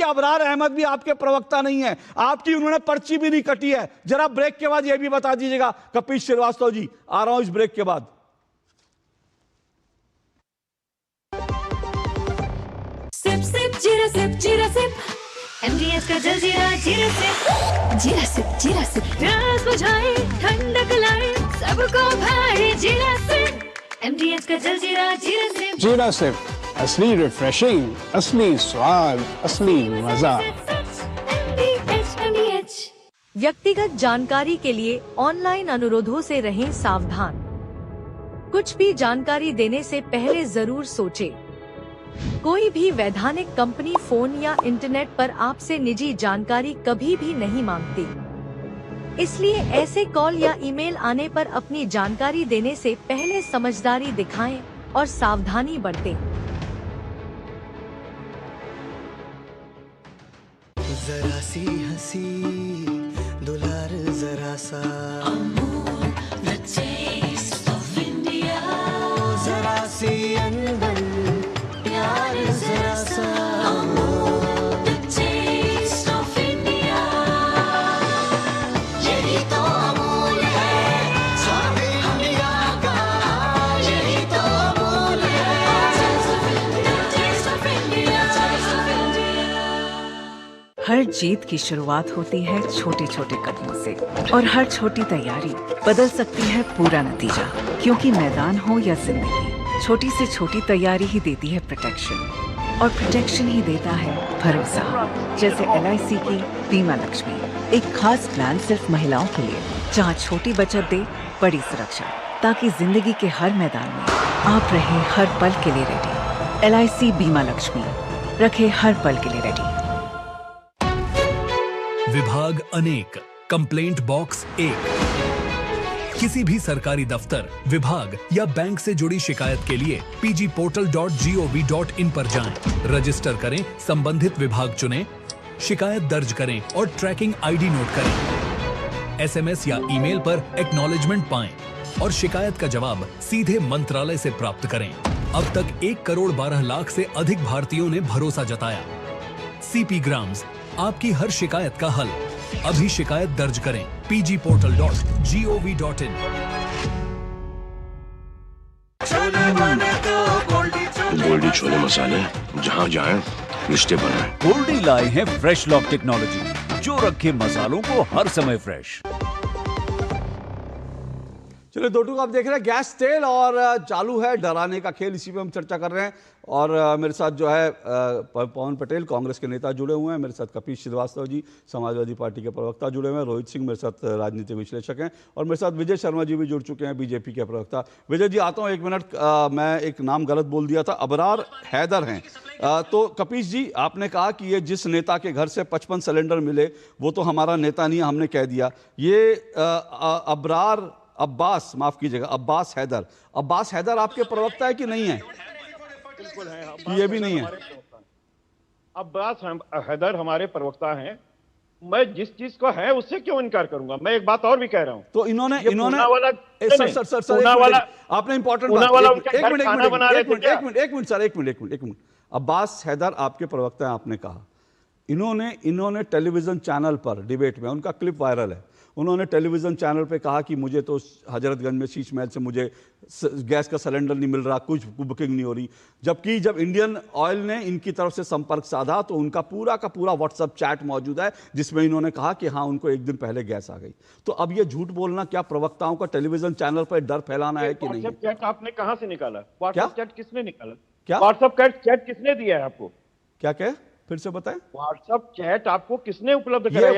अबरार अहमद भी आपके प्रवक्ता नहीं है। आपकी उन्होंने पर्ची भी नहीं कटी है। जरा ब्रेक के बाद यह भी बता दीजिएगा। कपिल श्रीवास्तव जी, आ रहा हूं इस ब्रेक के बाद। सिप सिप जीरा सिप जीरा सिप एमडीएच का जलजीरा जीरा सिप प्यास बुझाए ठंडक लाए सबको भाई जीरा सिप एमडीएच का जलजीरा जीरा सिप असली रिफ्रेशिंग, असली स्वाद, असली मजा। व्यक्तिगत जानकारी के लिए ऑनलाइन अनुरोधों से रहें सावधान। कुछ भी जानकारी देने से पहले जरूर सोचें। कोई भी वैधानिक कंपनी फोन या इंटरनेट पर आपसे निजी जानकारी कभी भी नहीं मांगती, इसलिए ऐसे कॉल या ईमेल आने पर अपनी जानकारी देने से पहले समझदारी दिखाएं और सावधानी बरतें। जरा सी हंसी दुलार जरा सा, जरा सी अनबन प्यार जरा सा, यही तो अमूल है स्वाद इंडिया का, यही तो अमूल है। हर जीत की शुरुआत होती है छोटे छोटे कदमों से, और हर छोटी तैयारी बदल सकती है पूरा नतीजा। क्योंकि मैदान हो या जिंदगी, छोटी से छोटी तैयारी ही देती है प्रोटेक्शन, और प्रोटेक्शन ही देता है भरोसा। जैसे LIC की बीमा लक्ष्मी, एक खास प्लान सिर्फ महिलाओं के लिए, जहां छोटी बचत दे बड़ी सुरक्षा, ताकि जिंदगी के हर मैदान में आप रहे हर पल के लिए रेडी। LIC बीमा लक्ष्मी, रखे हर पल के लिए रेडी। विभाग अनेक, कंप्लेंट बॉक्स 1। किसी भी सरकारी दफ्तर, विभाग या बैंक से जुड़ी शिकायत के लिए pgportal.gov.in पर जाएं, रजिस्टर करें, संबंधित विभाग चुनें, शिकायत दर्ज करें और ट्रैकिंग ID नोट करें। SMS या ईमेल पर एक्नॉलेजमेंट पाएं और शिकायत का जवाब सीधे मंत्रालय से प्राप्त करें। अब तक 1 करोड़ 12 लाख से अधिक भारतीयों ने भरोसा जताया। CP ग्राम्स, आपकी हर शिकायत का हल। अभी शिकायत दर्ज करें pgportal.gov.in। गोल्डी छोले मसाले, जहाँ जाएं रिश्ते बनाएं। गोल्डी लाए हैं फ्रेश लॉक टेक्नोलॉजी, जो रखे मसालों को हर समय फ्रेश। चलिए दोस्तों, आप देख रहे हैं गैस तेल और चालू है डराने का खेल, इसी पे हम चर्चा कर रहे हैं। और मेरे साथ जो है पवन पटेल कांग्रेस के नेता जुड़े हुए हैं, मेरे साथ कपिल श्रीवास्तव जी समाजवादी पार्टी के प्रवक्ता जुड़े हुए हैं, रोहित सिंह मेरे साथ राजनीतिक विश्लेषक हैं, और मेरे साथ विजय शर्मा जी भी जुड़ चुके हैं बीजेपी के प्रवक्ता। विजय जी, आता हूँ 1 मिनट, मैं एक नाम गलत बोल दिया था, अबरार हैदर हैं। तो कपीश जी, आपने कहा कि ये जिस नेता के घर से 55 सिलेंडर मिले वो तो हमारा नेता नहीं है, हमने कह दिया। ये अब्बास, माफ कीजिएगा, अब्बास हैदर आपके प्रवक्ता है कि नहीं है? बिल्कुल है, ये भी नहीं है। अब्बास हैदर हमारे प्रवक्ता हैं। मैं जिस चीज को है उससे क्यों इनकार करूंगा? मैं एक बात और भी कह रहा हूं। तो इन्होंने आपने इंपॉर्टेंट एक मिनट अब्बास हैदर आपके प्रवक्ता हैं, आपने कहा इन्होंने टेलीविजन चैनल पर डिबेट में, उनका क्लिप वायरल है, उन्होंने टेलीविजन चैनल पे कहा कि मुझे तो हजरतगंज में शीश महल से मुझे गैस का सिलेंडर नहीं मिल रहा, कुछ बुकिंग नहीं हो रही। जबकि जब इंडियन ऑयल ने इनकी तरफ से संपर्क साधा तो उनका पूरा का पूरा व्हाट्सएप चैट मौजूद है जिसमें इन्होंने कहा कि हाँ, उनको 1 दिन पहले गैस आ गई। तो अब ये झूठ बोलना क्या प्रवक्ताओं का टेलीविजन चैनल पर डर फैलाना है कि नहीं? व्हाट्सएप चैट आपने कहां से निकाला? व्हाट्सएप चैट किसने निकाला? क्या व्हाट्सएप चैट किसने दिया है आपको? क्या फिर से बताएं। व्हाट्सएप चैट आपको किसने उपलब्ध कराया?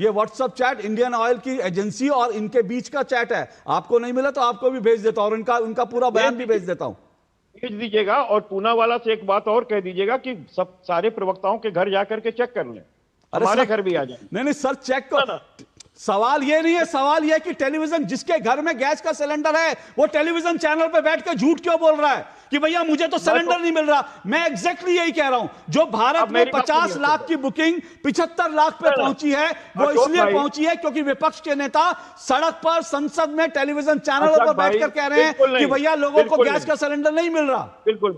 ये व्हाट्सएप चैट इंडियन ऑयल की एजेंसी और इनके बीच का चैट है। आपको नहीं मिला तो आपको भी भेज देता हूं, और उनका पूरा बयान भी भेज देता हूं। भेज दीजिएगा, और पूना वाला से एक बात और कह दीजिएगा कि सब सारे प्रवक्ताओं के घर जाकर के चेक कर लें, हमारे घर भी आ जाए। नहीं सर, चेक को सवाल ये नहीं है, सवाल ये कि टेलीविजन जिसके घर में गैस का सिलेंडर है वो टेलीविजन चैनल पे बैठ के झूठ क्यों बोल रहा है कि भैया मुझे तो सिलेंडर नहीं मिल रहा? मैं एग्जैक्टली यही कह रहा हूं। जो भारत में 50 लाख की बुकिंग 75 लाख पे पहुंची है, वो इसलिए पहुंची है क्योंकि विपक्ष के नेता सड़क पर, संसद में, टेलीविजन चैनलों पर बैठकर कह रहे हैं कि भैया लोगों को गैस का सिलेंडर नहीं मिल रहा। बिल्कुल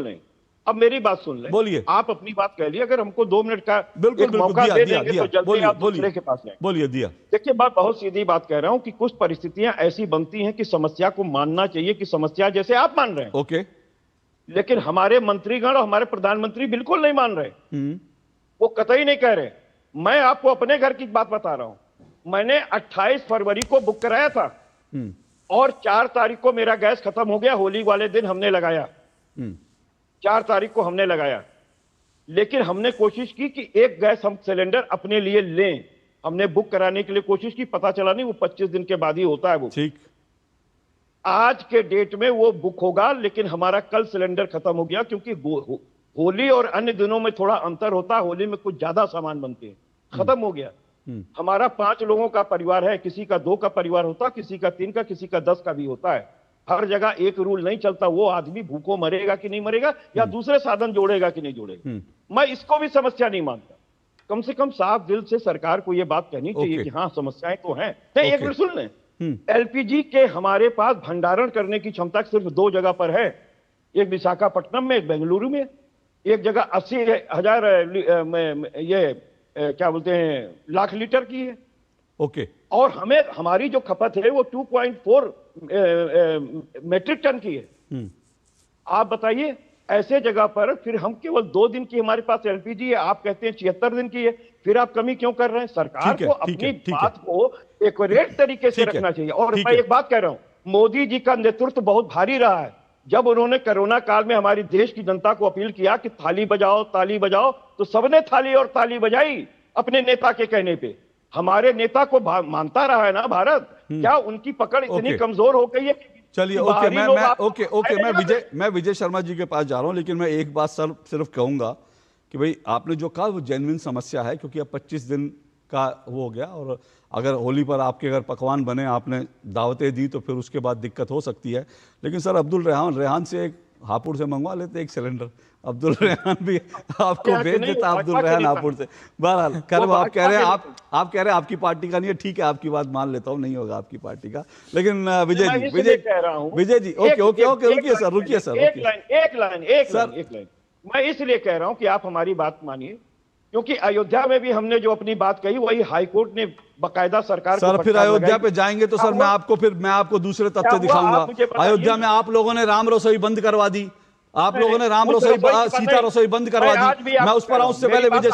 नहीं। अब मेरी बात सुन ले, बोलिए। आप अपनी बात कह ली, अगर हमको 2 मिनट का बिल्कुल मौका दे देंगे तो जल्दी आप दूसरे के पास जाएं। बोलिए। दिया। देखिए, बात बहुत सीधी बात कह रहा हूं कि कुछ परिस्थितियां ऐसी बनती हैं कि समस्या को मानना चाहिए कि समस्या जैसे आप मान रहे हैं। ओके। लेकिन हमारे मंत्रीगण और हमारे प्रधानमंत्री बिल्कुल नहीं मान रहे, वो कतई नहीं कह रहे। मैं आपको अपने घर की बात बता रहा हूं। मैंने 28 फरवरी को बुक कराया था और 4 तारीख को मेरा गैस खत्म हो गया। होली वाले दिन हमने लगाया, 4 तारीख को हमने लगाया, लेकिन हमने कोशिश की कि एक गैस हम सिलेंडर अपने लिए लें। हमने बुक कराने के लिए कोशिश की, पता चला नहीं वो 25 दिन के बाद ही होता है वो। ठीक, आज के डेट में वो बुक होगा, लेकिन हमारा कल सिलेंडर खत्म हो गया, क्योंकि होली और अन्य दिनों में थोड़ा अंतर होता है। होली में कुछ ज्यादा सामान बनते हैं, खत्म हो गया। हमारा 5 लोगों का परिवार है, किसी का 2 का परिवार होता, किसी का 3 का, किसी का 10 का भी होता है। हर जगह एक रूल नहीं चलता, वो आदमी भूखों मरेगा कि नहीं मरेगा, या दूसरे साधन जोड़ेगा कि नहीं जोड़ेगा। मैं इसको भी समस्या नहीं मानता। कम से कम साफ दिल से सरकार को यह बात कहनी चाहिए कि हाँ समस्याएं तो हैं। नहीं, एक मिनट सुन लें। एलपीजी के हमारे पास भंडारण करने की क्षमता सिर्फ 2 जगह पर है, एक विशाखापट्टनम में, एक बेंगलुरु में। एक जगह 80,000 ये क्या बोलते हैं लाख लीटर की है। ओके। और हमें हमारी जो खपत है वो 2.4 मेट्रिक टन की है। आप बताइए, ऐसे जगह पर फिर हम केवल 2 दिन की हमारे पास एलपीजी है, आप कहते हैं 76 दिन की है, फिर आप कमी क्यों कर रहे हैं? सरकार को अपनी बात को एक्यूरेट तरीके से रखना चाहिए। और मैं एक बात कह रहा हूं, मोदी जी का नेतृत्व बहुत भारी रहा है। जब उन्होंने कोरोना काल में हमारी देश की जनता को अपील किया कि थाली बजाओ ताली बजाओ, तो सबने थाली और ताली बजाई अपने नेता के कहने पे। हमारे नेता को मानता रहा है ना भारत, क्या उनकी पकड़ इतनी कमजोर हो गई है? चलिए, ओके, मैं विजय शर्मा जी के पास जा रहा हूं, लेकिन मैं एक बात सिर्फ कहूंगा कि भाई आपने जो कहा वो जेन्युइन समस्या है, क्योंकि अब 25 दिन का वो हो गया, और अगर होली पर आपके अगर पकवान बने, आपने दावतें दी, तो फिर उसके बाद दिक्कत हो सकती है। लेकिन सर अब्दुल रेहान से एक हापुड़ से मंगवा लेते एक सिलेंडर, अब्दुल रेहान भी आपको भेज देता, अब्दुल रेहान हापुड़ से। बहरहाल कर आप कह रहे हैं आपकी पार्टी का नहीं है, ठीक है, आपकी बात मान लेता हूँ, नहीं होगा आपकी पार्टी का। लेकिन विजय जी, ओके, रुकिए सर, एक लाइन मैं इसलिए कह रहा हूं कि आप हमारी बात मानिए, क्योंकि अयोध्या में भी हमने जो अपनी बात कही वही हाईकोर्ट ने बकायदा सरकार सर फिर अयोध्या पे जाएंगे तो सर मैं आपको दूसरे तथ्य दिखाऊंगा। अयोध्या में आप लोगों ने राम रसोई बंद करवा दी, आप लोगों ने राम रसोई सीता रसोई बंद करवा दी। मैं उस पर आऊं, उससे पहले विजय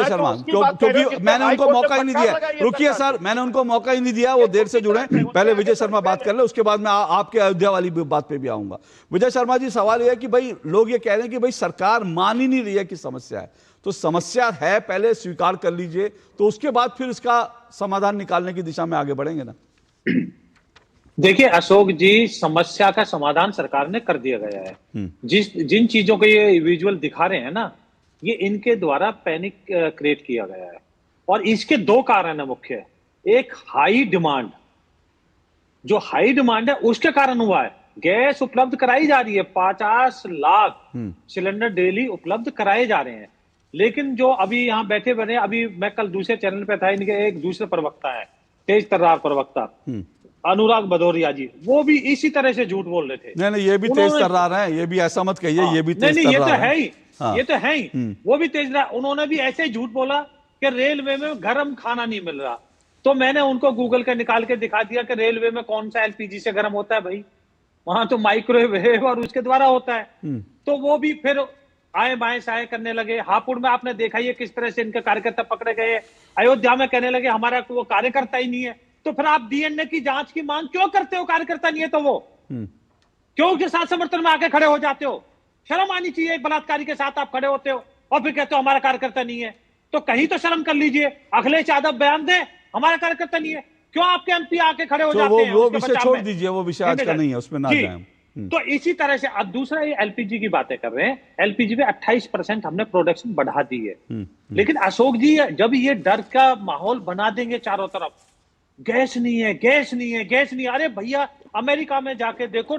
शर्मा, क्योंकि मैंने उनको मौका ही नहीं दिया। रुकिए सर, मैंने उनको मौका ही नहीं दिया, वो देर से जुड़े। पहले विजय शर्मा बात कर ले, उसके बाद मैं आपके अयोध्या वाली बात पे भी आऊंगा। विजय शर्मा जी, सवाल यह है कि भाई लोग ये कह रहे हैं कि भाई सरकार मान ही नहीं रही है कि समस्या है, तो समस्या है पहले स्वीकार कर लीजिए, तो उसके बाद फिर इसका समाधान निकालने की दिशा में आगे बढ़ेंगे ना। देखिए अशोक जी, समस्या का समाधान सरकार ने कर दिया गया है। जिन चीजों को ये विजुअल दिखा रहे हैं ना, ये इनके द्वारा पैनिक क्रिएट किया गया है, और इसके 2 कारण है मुख्य। एक हाई डिमांड, जो हाई डिमांड है उसके कारण हुआ है। गैस उपलब्ध कराई जा रही है, 50 लाख सिलेंडर डेली उपलब्ध कराए जा रहे हैं, लेकिन जो अभी यहाँ बैठे बने, अभी मैं कल दूसरे चैनल पे था, इनके एक दूसरे प्रवक्ता है, तेज तर्रार प्रवक्ता अनुराग भदौरिया जी, वो भी इसी तरह से झूठ बोल रहे थे। नहीं, ये भी तेज तर्रार है, ये भी ऐसा मत कहिए, ये भी तेज नहीं, ये तो है ही, ये तो है ही, वो भी तेज तर्रार। उन्होंने भी ऐसे झूठ बोला कि रेलवे में गर्म खाना नहीं मिल रहा, तो मैंने उनको गूगल का निकाल के दिखा दिया कि रेलवे में कौन सा एलपीजी से गर्म होता है भाई, वहां तो माइक्रोवेव और उसके द्वारा होता है। तो वो भी फिर आए बाएं साए करने लगे। हापुड़ में आपने देखा ये किस तरह से इनके कार्यकर्ता पकड़े गए। अयोध्या में कहने लगे हमारा वो कार्यकर्ता ही नहीं है। तो फिर आप डीएनए की जांच की मांग क्यों करते हो? कार्यकर्ता नहीं है तो वो क्यों उसके साथ समर्थन में आके खड़े हो जाते हो? शर्म आनी चाहिए। एक बलात्कारी के साथ आप खड़े होते हो और फिर कहते हो हमारा कार्यकर्ता नहीं है, तो कहीं तो शर्म कर लीजिए। अखिलेश यादव बयान दे हमारा कार्यकर्ता नहीं है, क्यों आपके एमपी आके खड़े हो जाते हैं? वो विषय छोड़ दीजिए, वो विषय आज का नहीं है, उसमें ना जाएं। तो इसी तरह से अब दूसरा ये एलपीजी की बातें कर रहे हैं। एलपीजी में 28% हमने प्रोडक्शन बढ़ा दी है, लेकिन अशोक जी जब ये डर का माहौल बना देंगे चारों तरफ, गैस नहीं है, गैस नहीं है, गैस नहीं है, अरे भैया अमेरिका में जाके देखो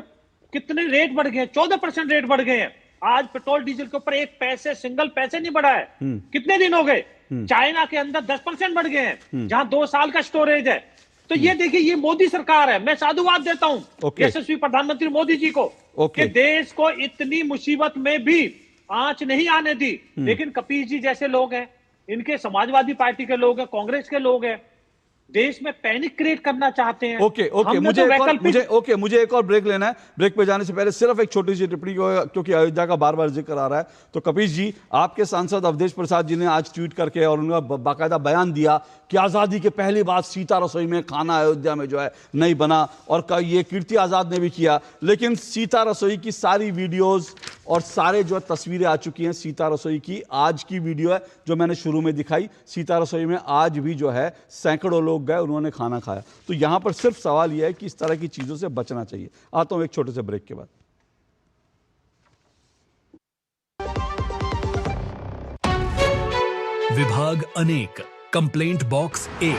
कितने रेट बढ़ गए, 14% रेट बढ़ गए हैं। आज पेट्रोल डीजल के ऊपर 1 पैसे, सिंगल पैसे नहीं बढ़ा है। कितने दिन हो गए? चाइना के अंदर 10% बढ़ गए हैं, जहां 2 साल का स्टोरेज है। तो ये देखिए, ये मोदी सरकार है, मैं साधुवाद देता हूं यशस्वी प्रधानमंत्री मोदी जी को कि देश को इतनी मुसीबत में भी आंच नहीं आने दी। लेकिन कपिल जी जैसे लोग हैं, इनके समाजवादी पार्टी के लोग हैं, कांग्रेस के लोग हैं, देश में पैनिक क्रिएट करना चाहते हैं। मुझे एक और ब्रेक लेना है। ब्रेक पे जाने से पहले सिर्फ एक छोटी सी टिप्पणी, क्योंकि अयोध्या का बार बार जिक्र आ रहा है। तो कपीश जी, आपके सांसद अवधेश प्रसाद जी ने आज ट्वीट करके और उन्होंने बाकायदा बयान दिया कि आजादी के पहली बार सीता रसोई में खाना अयोध्या में जो है नहीं बना, और ये कीर्ति आजाद ने भी किया। लेकिन सीता रसोई की सारी वीडियोज और सारे जो तस्वीरें आ चुकी हैं सीता रसोई की। आज की वीडियो है जो मैंने शुरू में दिखाई, सीता रसोई में आज भी जो है सैकड़ों लोग गए, उन्होंने खाना खाया। तो यहां पर सिर्फ सवाल यह है कि इस तरह की चीजों से बचना चाहिए। आता हूं एक छोटे से ब्रेक के बाद। विभाग अनेक, कंप्लेंट बॉक्स 1।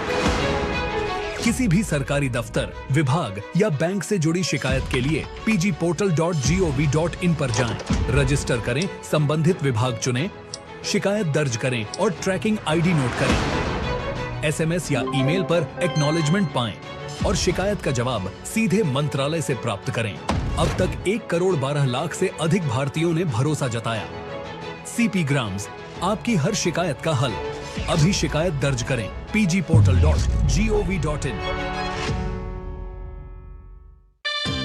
किसी भी सरकारी दफ्तर, विभाग या बैंक से जुड़ी शिकायत के लिए pgportal.gov.in पर जाएं, रजिस्टर करें, संबंधित विभाग चुनें, शिकायत दर्ज करें और ट्रैकिंग आईडी नोट करें। एसएमएस या ईमेल पर एक्नॉलेजमेंट पाएं और शिकायत का जवाब सीधे मंत्रालय से प्राप्त करें। अब तक 1 करोड़ 12 लाख से अधिक भारतीयों ने भरोसा जताया। सीपी ग्राम्स, आपकी हर शिकायत का हल। अभी शिकायत दर्ज करें pgportal.gov.in।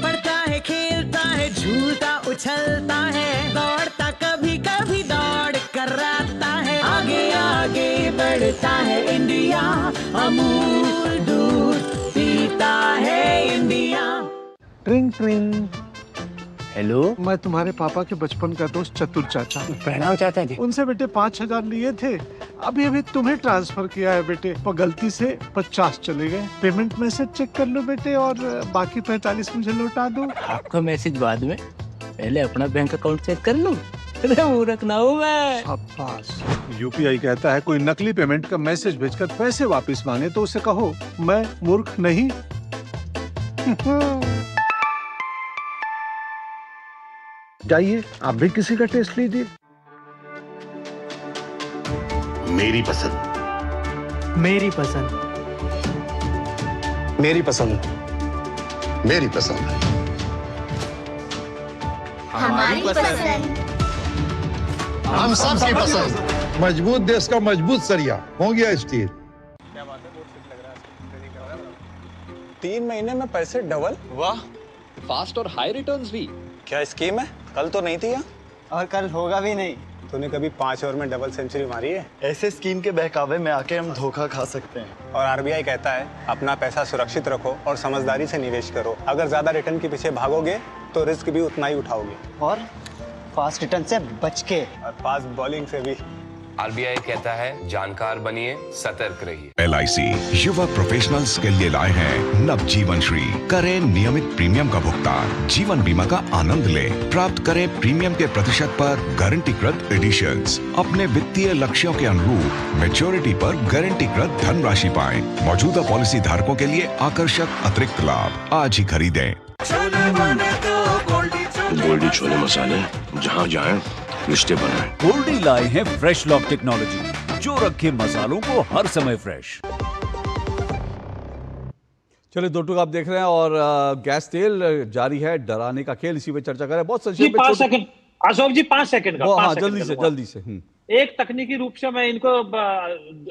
पढ़ता है, खेलता है, झूलता उछलता है, दौड़ता कभी कभी दौड़ कराता है, आगे आगे बढ़ता है इंडिया, अमूल दूध पीता है इंडिया। ट्रिंग ट्रिंग। हेलो, मैं तुम्हारे पापा के बचपन का दोस्त चतुर चाचा। प्रणाम चाचा जी। उनसे बेटे 5,000 लिए थे, अभी अभी तुम्हें ट्रांसफर किया है बेटे, पर गलती से 50 चले गए। पेमेंट मैसेज चेक कर लो बेटे और बाकी 45 मुझे लौटा दो। आपका मैसेज बाद में, पहले अपना बैंक अकाउंट चेक कर लो। अरे मूर्ख ना हूँ मैं। शाबाश। यूपीआई कहता है कोई नकली पेमेंट का मैसेज भेजकर पैसे वापस मांगे तो उसे कहो मैं मूर्ख नहीं। जाइए आप भी किसी का टेस्ट लीजिए। मेरी पसंद, मेरी पसंद, मेरी पसंद, मेरी पसंद, हमारी पसंद, हम सबकी पसंद। मजबूत देश का मजबूत सरिया हो गया स्टील। 3 महीने में पैसे डबल। वाह, फास्ट और हाई रिटर्न्स भी। क्या स्कीम है? कल तो नहीं थी यहाँ। और कल होगा भी नहीं। तूने कभी 5 ओवर में डबल सेंचुरी मारी है? ऐसे स्कीम के बहकावे में आके हम धोखा खा सकते हैं। और आरबीआई कहता है अपना पैसा सुरक्षित रखो और समझदारी से निवेश करो। अगर ज्यादा रिटर्न के पीछे भागोगे तो रिस्क भी उतना ही उठाओगे। और फास्ट रिटर्न से बच के। और फास्ट बॉलिंग से भी। आरबीआई कहता है जानकार बनिए, सतर्क रहिए। LIC युवा प्रोफेशनल्स के लिए लाए हैं नवजीवन श्री। करें नियमित प्रीमियम का भुगतान, जीवन बीमा का आनंद लें, प्राप्त करें प्रीमियम के प्रतिशत पर गारंटीकृत एडिशंस, अपने वित्तीय लक्ष्यों के अनुरूप मैच्योरिटी पर गारंटीकृत धनराशि पाएं। मौजूदा पॉलिसी धारकों के लिए आकर्षक अतिरिक्त लाभ आज ही खरीदें। गोल्डी छोले मसाले, जहाँ जाए रिश्ते बनाए। गोल्डी लाए हैं फ्रेश लॉक टेक्नोलॉजी, जो रखे मसालों को हर समय फ्रेश। चलिए दो टूक आप देख रहे हैं और गैस तेल जारी है डराने का खेल, इसी पे चर्चा करें। बहुत संक्षेप में 5 सेकंड अशोक जी, 5 सेकंड का। हाँ, जल्दी से। एक तकनीकी रूप से मैं इनको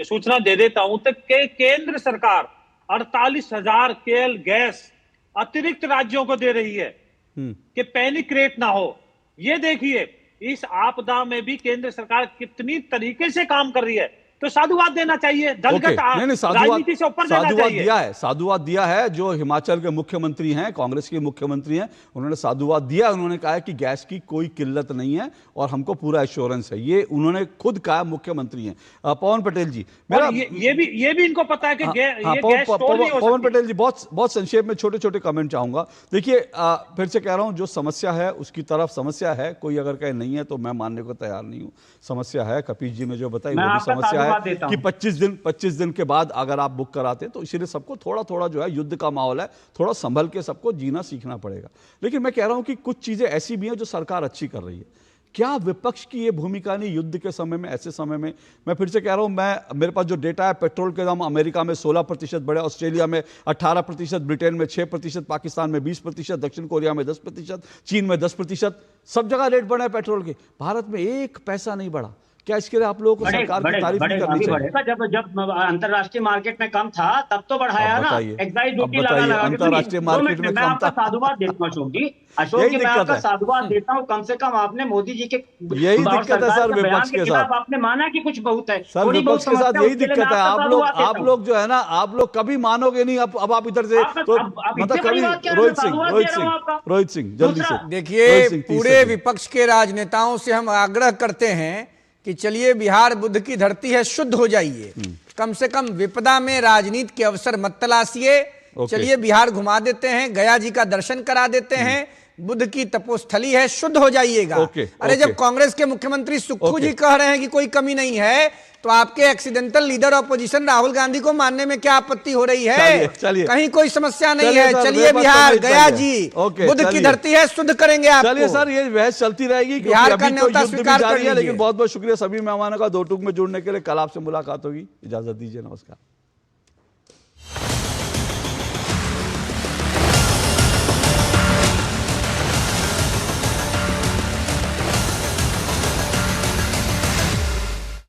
सूचना दे देता हूं तो केंद्र सरकार 48,000 केएल गैस अतिरिक्त राज्यों को दे रही है कि पैनिक क्रिएट ना हो। ये देखिए इस आपदा में भी केंद्र सरकार कितनी तरीके से काम कर रही है, तो साधुवाद देना चाहिए। दलगत राजनीति से ऊपर देना चाहिए। साधुवाद दिया है जो हिमाचल के मुख्यमंत्री हैं, कांग्रेस के मुख्यमंत्री हैं, उन्होंने साधुवाद दिया। उन्होंने कहा है कि गैस की कोई किल्लत नहीं है और हमको पूरा एश्योरेंस है। ये उन्होंने खुद कहा, मुख्यमंत्री हैं पवन पटेल जी। मेरा ये भी इनको पता है कि पवन पटेल जी, बहुत संक्षेप में छोटे छोटे कमेंट चाहूंगा। देखिए फिर से कह रहा हूं, जो समस्या है उसकी तरफ समस्या है, कोई अगर कहे नहीं है तो मैं मानने को तैयार नहीं हूं। समस्या है, कपीश जी ने जो बताई वो भी समस्या है कि 25 दिन के बाद अगर आप बुक कराते हैं तो इसीलिए सबको थोड़ा जो है, युद्ध का माहौल है, थोड़ा संभल के सबको जीना सीखना पड़ेगा। लेकिन मैं कह रहा हूं कि कुछ चीजें ऐसी भी हैं जो सरकार अच्छी कर रही है। क्या विपक्ष की ये भूमिका नहीं युद्ध के समय में, ऐसे समय में? मैं फिर से कह रहा हूं, मेरे पास जो डेटा है, पेट्रोल के दाम अमेरिका में 16% बढ़े, ऑस्ट्रेलिया में 18%, ब्रिटेन में 6%, पाकिस्तान में 20%, दक्षिण कोरिया में 10%, चीन में 10%, सब जगह रेट बढ़ा है पेट्रोल के। भारत में 1 पैसा नहीं बढ़ा। क्या इसके लिए आप लोगों को सरकार की तारीफ नहीं करनी चाहिए? बढ़ेगा जब अंतरराष्ट्रीय मार्केट में कम था तब तो बढ़ाया ना, एक्साइज ड्यूटी लगा अंतरराष्ट्रीय मार्केट में मैं आपका साधुवाद देता हूँ अशोक जी, मैं आपका साधुवाद देता हूँ। कम से कम आपने मोदी जी के यही दिक्कत है सर विपक्ष के साथ, आपने माना कि कुछ बहुत है सर विपक्ष के साथ यही दिक्कत है। आप लोग जो है ना, आप लोग कभी मानोगे नहीं। अब आप इधर से तो मतलब कभी रोहित सिंह जल्दी से देखिए, पूरे विपक्ष के राजनेताओं से हम आग्रह करते हैं कि चलिए बिहार बुद्ध की धरती है, शुद्ध हो जाइए। कम से कम विपदा में राजनीति के अवसर मत तलाशिए। चलिए बिहार घुमा देते हैं, गया जी का दर्शन करा देते हैं, बुद्ध की तपोस्थली है, शुद्ध हो जाइएगा। अरे जब कांग्रेस के मुख्यमंत्री सुक्खू जी कह रहे हैं कि कोई कमी नहीं है, तो आपके accidental leader opposition Rahul Gandhi को मानने में क्या आपत्ति हो रही है? कहीं कोई समस्या नहीं है। चलिए बिहार, गया जी बुद्ध की धरती है, शुद्ध करेंगे आपको। चलिए सर, ये बहस चलती रहेगी, बिहार का न्योता स्वीकार कर लीजिए। लेकिन बहुत बहुत शुक्रिया सभी मेहमानों का दो टूक में जुड़ने के लिए। कल आपसे मुलाकात होगी, इजाजत दीजिए, नमस्कार।